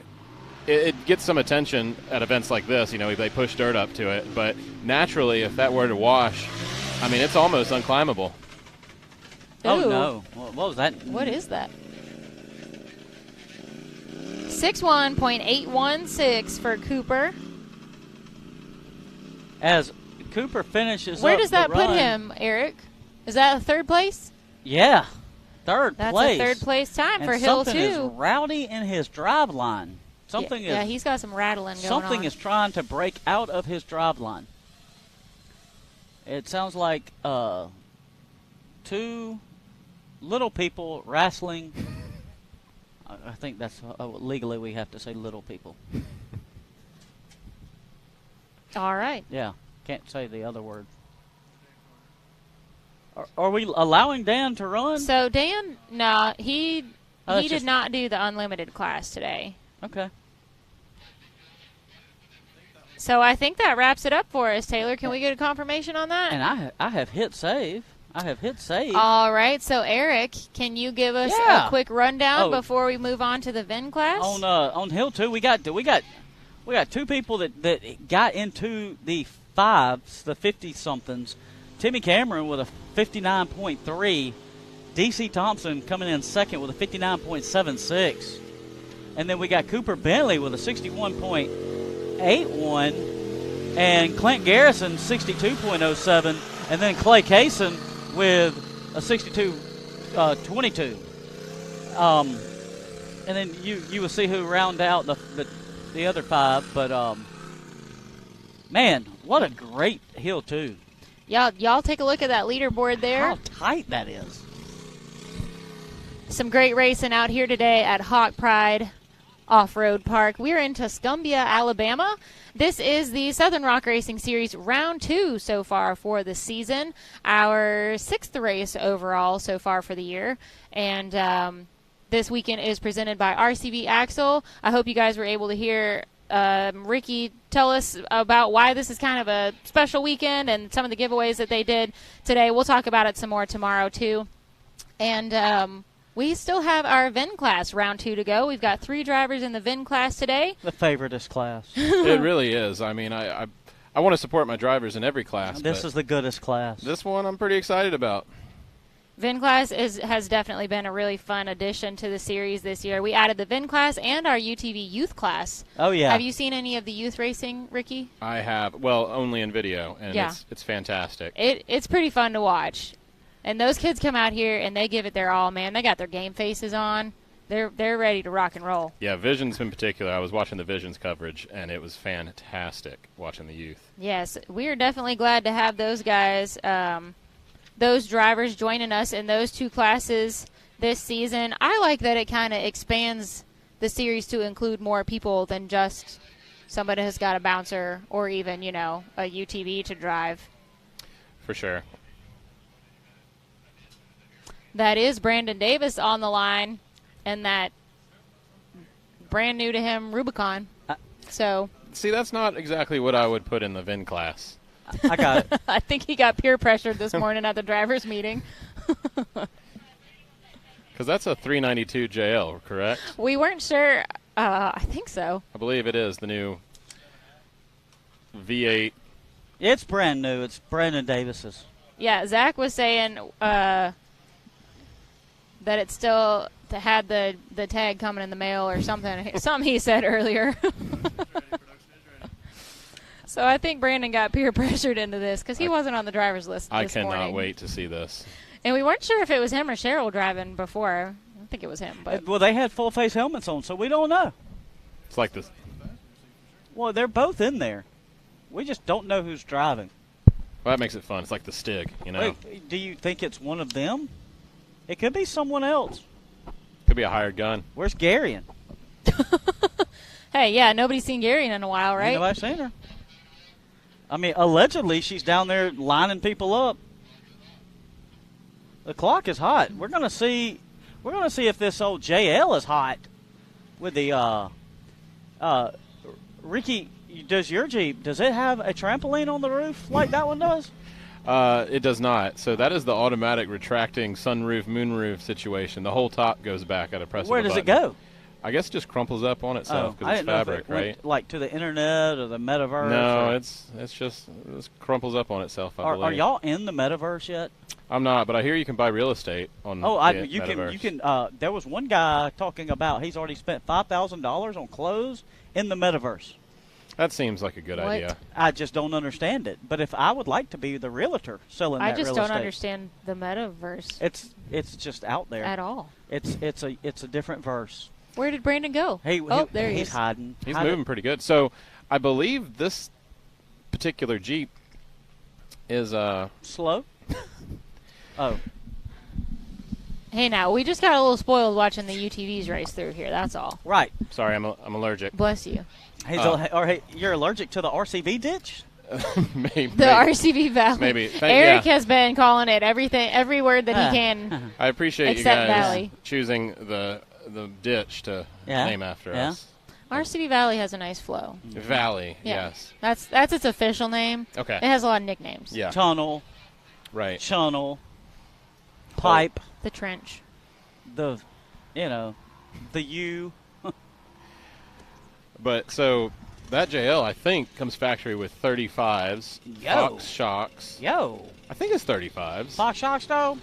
It gets some attention at events like this. You know, they push dirt up to it. But naturally, if that were to wash, I mean, it's almost unclimbable. Oh, Ooh. no. What was that? What is that? 61.816 for Cooper. As Cooper finishes Where up does that the put run, him, Eric? Is that a third place? Yeah. Third That's place. a third place time And for Hill, something is too. rowdy in his drive line. Something Yeah, is he's got some rattling going on. something is trying to break out of his drive line. It sounds like two little people wrestling. I think that's legally we have to say little people. All right. Yeah, can't say the other word. Are we allowing Dan to run? So Dan, no, he that's did just- not do the unlimited class today. Okay. So I think that wraps it up for us, Taylor. Can we get a confirmation on that? And I have hit save. I have hit save. All right. So Eric, can you give us Yeah. a quick rundown Oh. before we move on to the VIN class? On Hill 2, we got two people that got into the fives, the 50-somethings. Timmy Cameron with a 59.3. DC Thompson coming in second with a 59.76. And then we got Cooper Bentley with a 61.81. And Clint Garrison, 62.07. And then Clay Kaysen with a 62.22. And then you will see who round out the other five. But, man, what a great Hill 2. Y'all take a look at that leaderboard there. How tight that is. Some great racing out here today at Hawk Pride Off-Road Park. We're in Tuscumbia, Alabama. This is the Southern Rock Racing Series Round 2 so far for the season. Our 6th race overall so far for the year. And this weekend is presented by RCV Axle. I hope you guys were able to hear Ricky tell us about why this is kind of a special weekend and some of the giveaways that they did today. We'll talk about it some more tomorrow, too. And we still have our VIN class round 2 to go. We've got 3 drivers in the VIN class today. The favoritist class. It really is. I mean, I want to support my drivers in every class. This is the goodest class. This one I'm pretty excited about. VIN class has definitely been a really fun addition to the series this year. We added the VIN class and our UTV youth class. Oh, yeah. Have you seen any of the youth racing, Ricky? I have. Well, only in video, and Yeah. it's fantastic. It's pretty fun to watch. And those kids come out here and they give it their all, man. They got their game faces on. They're ready to rock and roll. Yeah, Visions in particular. I was watching the Visions coverage, and it was fantastic watching the youth. Yes, we are definitely glad to have those guys, those drivers joining us in those 2 classes this season. I like that it kind of expands the series to include more people than just somebody who's got a bouncer or even, a UTV to drive. For sure. That is Brandon Davis on the line, and that brand new to him Rubicon. So See, that's not exactly what I would put in the VIN class. I got it. I think he got peer pressured this morning at the drivers' meeting. Because that's a 392 JL, correct? We weren't sure. I think so. I believe it is the new V8. It's brand new. It's Brandon Davis's. Yeah, Zach was saying that it still had the tag coming in the mail or something. Something he said earlier. So I think Brandon got peer pressured into this because he wasn't on the driver's list I this cannot morning. wait to see this. And we weren't sure if it was him or Cheryl driving before. I think it was him. But Well, they had full face helmets on, so we don't know. It's like this. Well, they're both in there. We just don't know who's driving. Well, that makes it fun. It's like the Stig, you know? Wait, do you think it's one of them? It could be someone else. Could be a hired gun. Where's Garion? hey, yeah, nobody's seen Gary in a while, right? Nobody's seen her. I mean, allegedly she's down there lining people up. The clock is hot. We're gonna see. We're gonna see if this old JL is hot. With the Ricky, does your Jeep? Does it have a trampoline on the roof like that one does? It does not. So that is the automatic retracting sunroof, moonroof situation. The whole top goes back at a press of a Where does it button. go? I guess it just crumples up on itself I because it's didn't know if fabric, it went, right? like to the internet or the metaverse. No, or, it's just it crumples up on itself. I are believe. y'all in the metaverse yet? I'm not, but I hear you can buy real estate on. Oh, the you metaverse. can. There was one guy talking about he's already spent $5,000 on clothes in the metaverse. That seems like a good What? idea. I just don't understand it. But if I would like to be the realtor selling I that just real don't estate, understand the metaverse it's just out there. at all. It's a different verse. Where did Brandon go? Hey, There he he's is. hiding. He's moving pretty good. So I believe this particular Jeep is slow. Oh, Hey, now we just got a little spoiled watching the UTVs race through here. That's all. right. sorry, I'm allergic. Bless you. Hey, you're allergic to the RCV ditch? maybe. The RCV Valley. Maybe. Eric has been calling it every word that he can. I appreciate you Except guys Valley. choosing the ditch to name after us. RCV Valley has a nice flow. Valley, Yeah. yes. That's its official name. Okay. It has a lot of nicknames. Yeah. Tunnel, Right. channel, pipe, The trench. the U. But so that JL, I think, comes factory with 35s. Yo. Fox shocks. Yo. I think it's 35s. Fox shocks, though?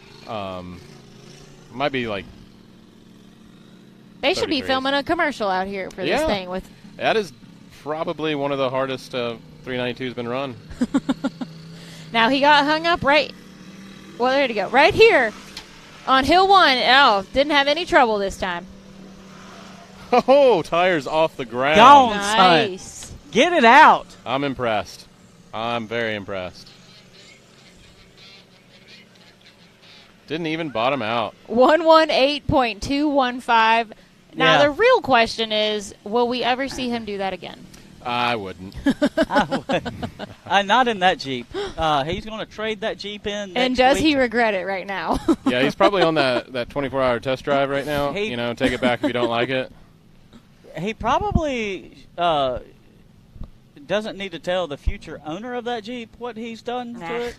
Might be like. They should be 33s. filming a commercial out here for this Yeah. thing with. That is probably one of the hardest 392's been run. Now he got hung up right. Well, there you go. Right here on Hill 1. Oh, didn't have any trouble this time. Oh, tires off the ground. Gone, Nice. son. Get it out. I'm impressed. I'm very impressed. Didn't even bottom out. 118.215. Now Yeah. the real question is, will we ever see him do that again? I wouldn't. Not in that Jeep. He's going to trade that Jeep in next And does week. he regret it right now? Yeah, he's probably on that 24-hour test drive right now. He- Take it back if you don't like it. He probably doesn't need to tell the future owner of that Jeep what he's done Nah. to it.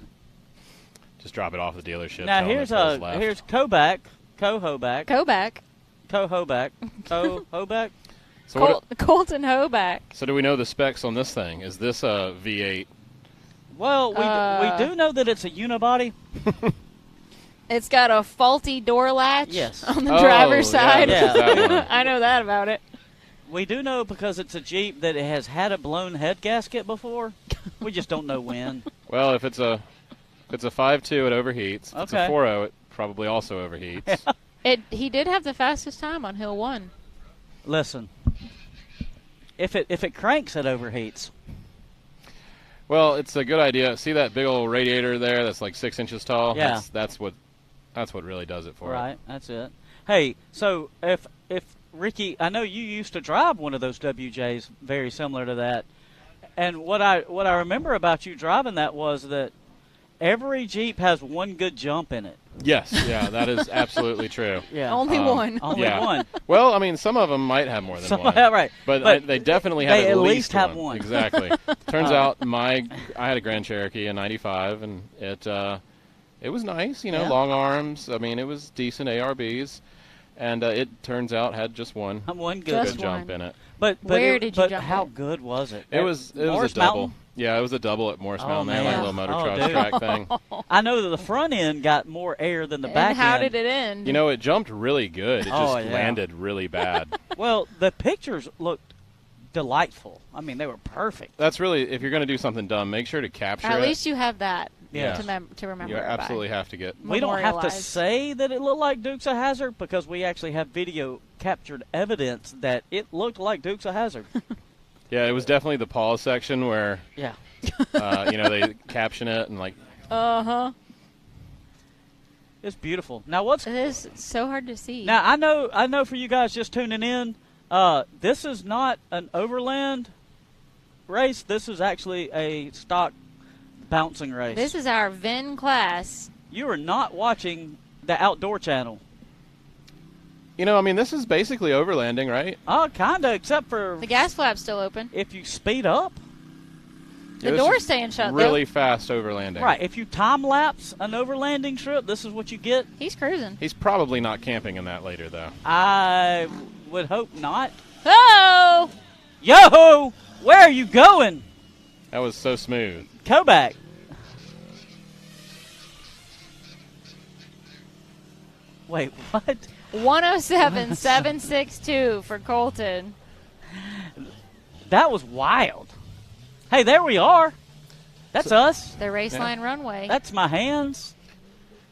Just drop it off at the delership. Now tell him here's it says left. here's Hoebag. Go back. Hoebag. So, what, Colton Hoebag. so do we know the specs on this thing? Is this a V8? Well, we do know that it's a unibody. It's got a faulty door latch Yes. on the Oh, driver's yeah, side. this is that one. I know that about it. We do know because it's a Jeep that it has had a blown head gasket before. We just don't know when. Well, if it's a 5.2, it overheats. If it's a Okay. 4.0, it probably also overheats. He did have the fastest time on Hill 1. Listen, if it cranks, it overheats. Well, it's a good idea. See that big old radiator there that's like 6 inches tall? Yeah. That's what really does it for it. Right, that's it. Hey, so if Ricky, I know you used to drive one of those WJs very similar to that, and what I remember about you driving that was that every Jeep has one good jump in it. Yes, yeah, that is absolutely true. Yeah, Only one. only Yeah. one. Well, I mean, some of them might have more than Some- one. right, But they definitely have they at at least have one. one. Exactly. Turns out I had a Grand Cherokee in '95, and it was nice. Yeah. Long arms. I mean, it was decent ARBs, and it turns out had just one One good. Just good jump one. in it. But Where did you but jump how it? good was it? It was Morris a double. Mountain? Yeah, it was a double at Morris Oh, Mountain. They had man. like a little Oh, motocross dude. track thing. I know that the front end got more air than the back And how end. did it end? It jumped really good. It just Oh, yeah. landed really bad. Well, the pictures looked delightful. I mean, they were perfect. That's really, if you're going to do something dumb, make sure to capture At it. least you have that Yeah. to remember. You it by. absolutely have to get. We don't have to Memorialized. say that it looked like Dukes of Hazzard because we actually have video captured evidence that it looked like Dukes of Hazzard. Yeah, it was definitely the pause section where Yeah. they caption it and like. It's beautiful. Now what's It is so hard to see. now I know for you guys just tuning in, this is not an overland race. This is actually a stock bouncing race. This is our VIN class. You are not watching the outdoor channel. You know, I mean, this is basically overlanding, right? Oh, kind of, except for The gas flap's still open. if you speed up. The This door's is staying shut, Really fast overlanding. Right. If you time lapse an overlanding trip, this is what you get. though. He's cruising. He's probably not camping in that later, though. I would hope not. Oh! Yo, where are you going? That was so smooth. Hoebag. Wait, what? 107.762 for Colton. That was wild. Hey, there we are. That's us. The Raceline runway. That's my hands.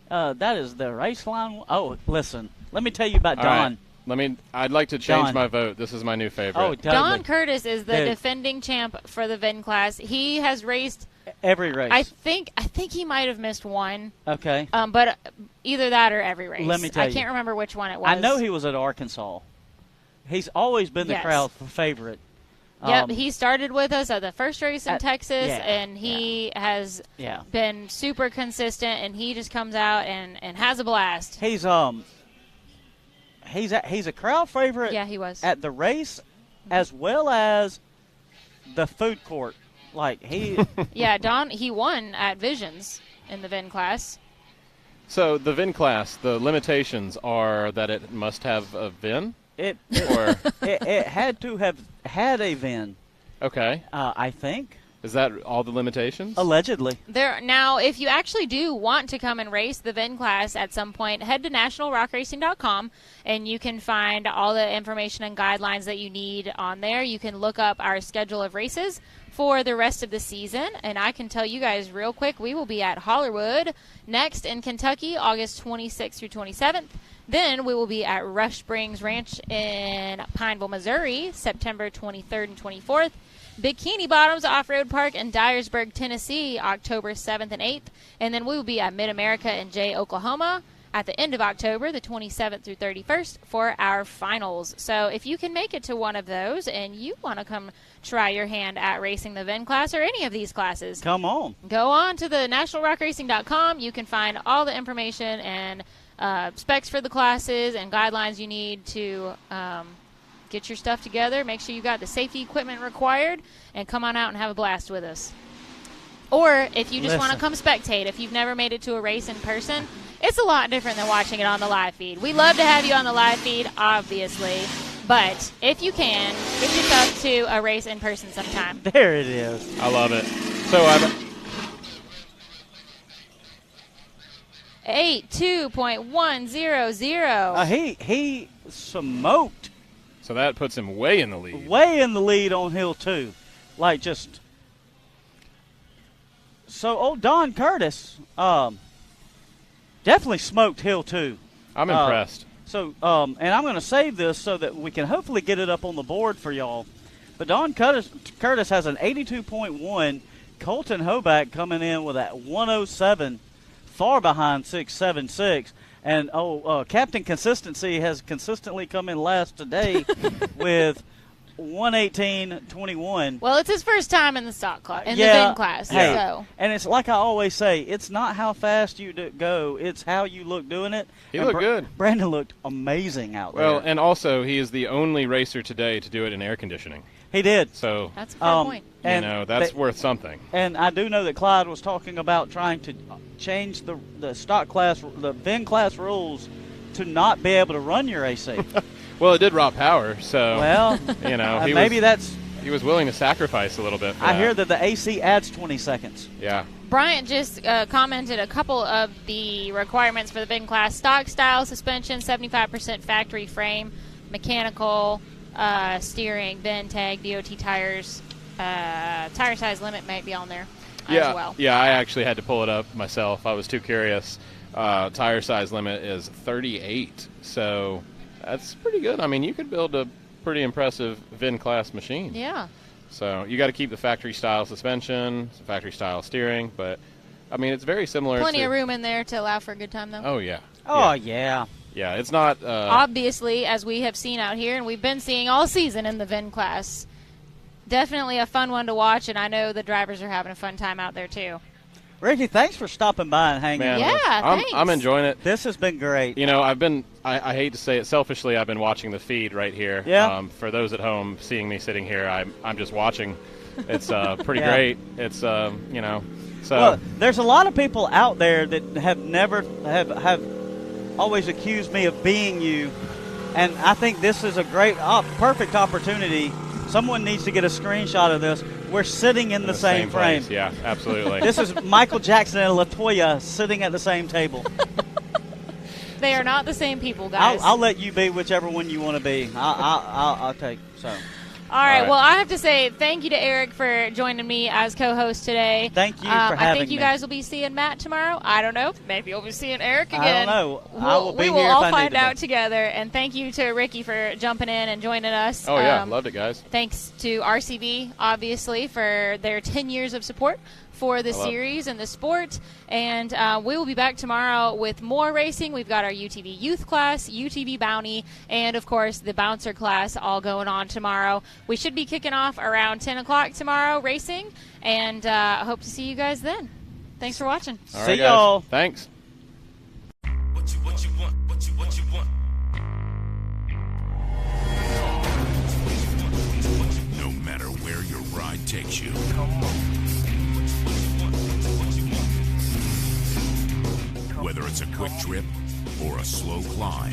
That is the race line. Oh, listen. Let me tell you about All Don. right. I'd like to change Don. my vote. This is my new favorite. Oh, totally. Don Curtis is the Dude. defending champ for the VIN class. He has raced. Every race. I think he might have missed one. Okay. But either that or every race. Let me tell I you. can't remember which one it was. I know he was at Arkansas. He's always been the Yes. crowd favorite. Yep, he started with us at the first race in Texas, yeah, and he has Yeah. been super consistent, and he just comes out and has a blast. He's a crowd favorite. Yeah, he was. At the race, as well as the food court. Like he. Yeah, Don, he won at Visions in the VIN class. So the VIN class, the limitations are that it must have a VIN? It Or it had to have had a VIN. okay. I think. Is that all the limitations? Allegedly. Now, if you actually do want to come and race the VIN class at some point, head to nationalrockracing.com, and you can find all the information and guidelines that you need on there. You can look up our schedule of races for the rest of the season, and I can tell you guys real quick, we will be at Hollywood next in Kentucky, August 26th through 27th. Then we will be at Rush Springs Ranch in Pineville, Missouri, September 23rd and 24th. Bikini Bottoms Off-Road Park in Dyersburg, Tennessee, October 7th and 8th. And then we will be at Mid-America in Jay, Oklahoma at the end of October, the 27th through 31st, for our finals. So if you can make it to one of those and you want to come try your hand at racing the VIN class or any of these classes, Come on. go on to the nationalrockracing.com. You can find all the information and specs for the classes and guidelines you need to get your stuff together. Make sure you got the safety equipment required, and come on out and have a blast with us. Or if you just want to come spectate, if you've never made it to a race in person, it's a lot different than watching it on the live feed. We love to have you on the live feed, obviously, but if you can, get yourself to a race in person sometime. There it is. I love it. So I've 82.100. He smoked so that puts him way in the lead. way in the lead on Hill 2. Like just. So old Don Curtis definitely smoked Hill 2. I'm impressed. So, and I'm going to save this so that we can hopefully get it up on the board for y'all. But Don Curtis has an 82.1. Colton Hoebag coming in with that 107, far behind 676. And, Captain Consistency has consistently come in last today with 118.21. Well, it's his first time in the stock class, in the Yeah, VIN class. hey, So and it's like I always say, it's not how fast you go, it's how you look doing it. He And looked good. Brandon looked amazing out Well, there. and also he is the only racer today to do it in air conditioning. He did. So that's a fair point. And that's worth something. And I do know that Clyde was talking about trying to change the stock class, the VIN class rules to not be able to run your AC. Well, it did raw power, so Well, he was willing to sacrifice a little bit. I hear that the AC adds 20 seconds. Yeah. Bryant just commented a couple of the requirements for the VIN class: stock style suspension, 75% factory frame, mechanical, steering, VIN tag, DOT tires, tire size limit might be on there as well. Yeah, I actually had to pull it up myself. I was too curious. Tire size limit is 38, so that's pretty good. I mean, you could build a pretty impressive VIN class machine. Yeah. So you got to keep the factory style suspension, factory style steering, but I mean it's very similar. Plenty of room in there to allow for a good time, though. Oh yeah. Oh yeah. Yeah, it's not. Obviously, as we have seen out here, and we've been seeing all season in the VIN class, definitely a fun one to watch, and I know the drivers are having a fun time out there too. Ricky, thanks for stopping by and hanging Man, out. Yeah, thanks. I'm enjoying it. This has been great. You know, I hate to say it selfishly, I've been watching the feed right here. Yeah. For those at home seeing me sitting here, I'm just watching. It's pretty Yeah. great. It's, you know, so. Well, there's a lot of people out there that have always accused me of being you, and I think this is a great, perfect opportunity. Someone needs to get a screenshot of this. We're sitting in the same frame. place. Yeah, absolutely. This is Michael Jackson and LaToya sitting at the same table. They are not the same people, guys. I'll let you be whichever one you want to be. I'll take so. All right. right. Well, I have to say thank you to Eric for joining me as co-host today. Thank you for I having think you me. guys will be seeing Matt tomorrow. I don't know. Maybe you'll be seeing Eric again. I don't know. I will be we will here all if I need find to be. out together. And thank you to Ricky for jumping in and joining us. Oh, yeah. Loved it, guys. Thanks to RCV, obviously, for their 10 years of support for the I love it. series and the sport. And we will be back tomorrow with more racing. We've got our UTV youth class, UTV bounty, and, of course, the bouncer class all going on tomorrow. We should be kicking off around 10 o'clock tomorrow racing, and I hope to see you guys then. Thanks for watching. All right, See guys. y'all. Thanks. What you want? No matter where your ride takes you. Whether it's a quick trip or a slow climb.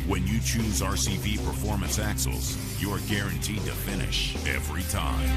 When you choose RCV Performance Axles, you're guaranteed to finish every time.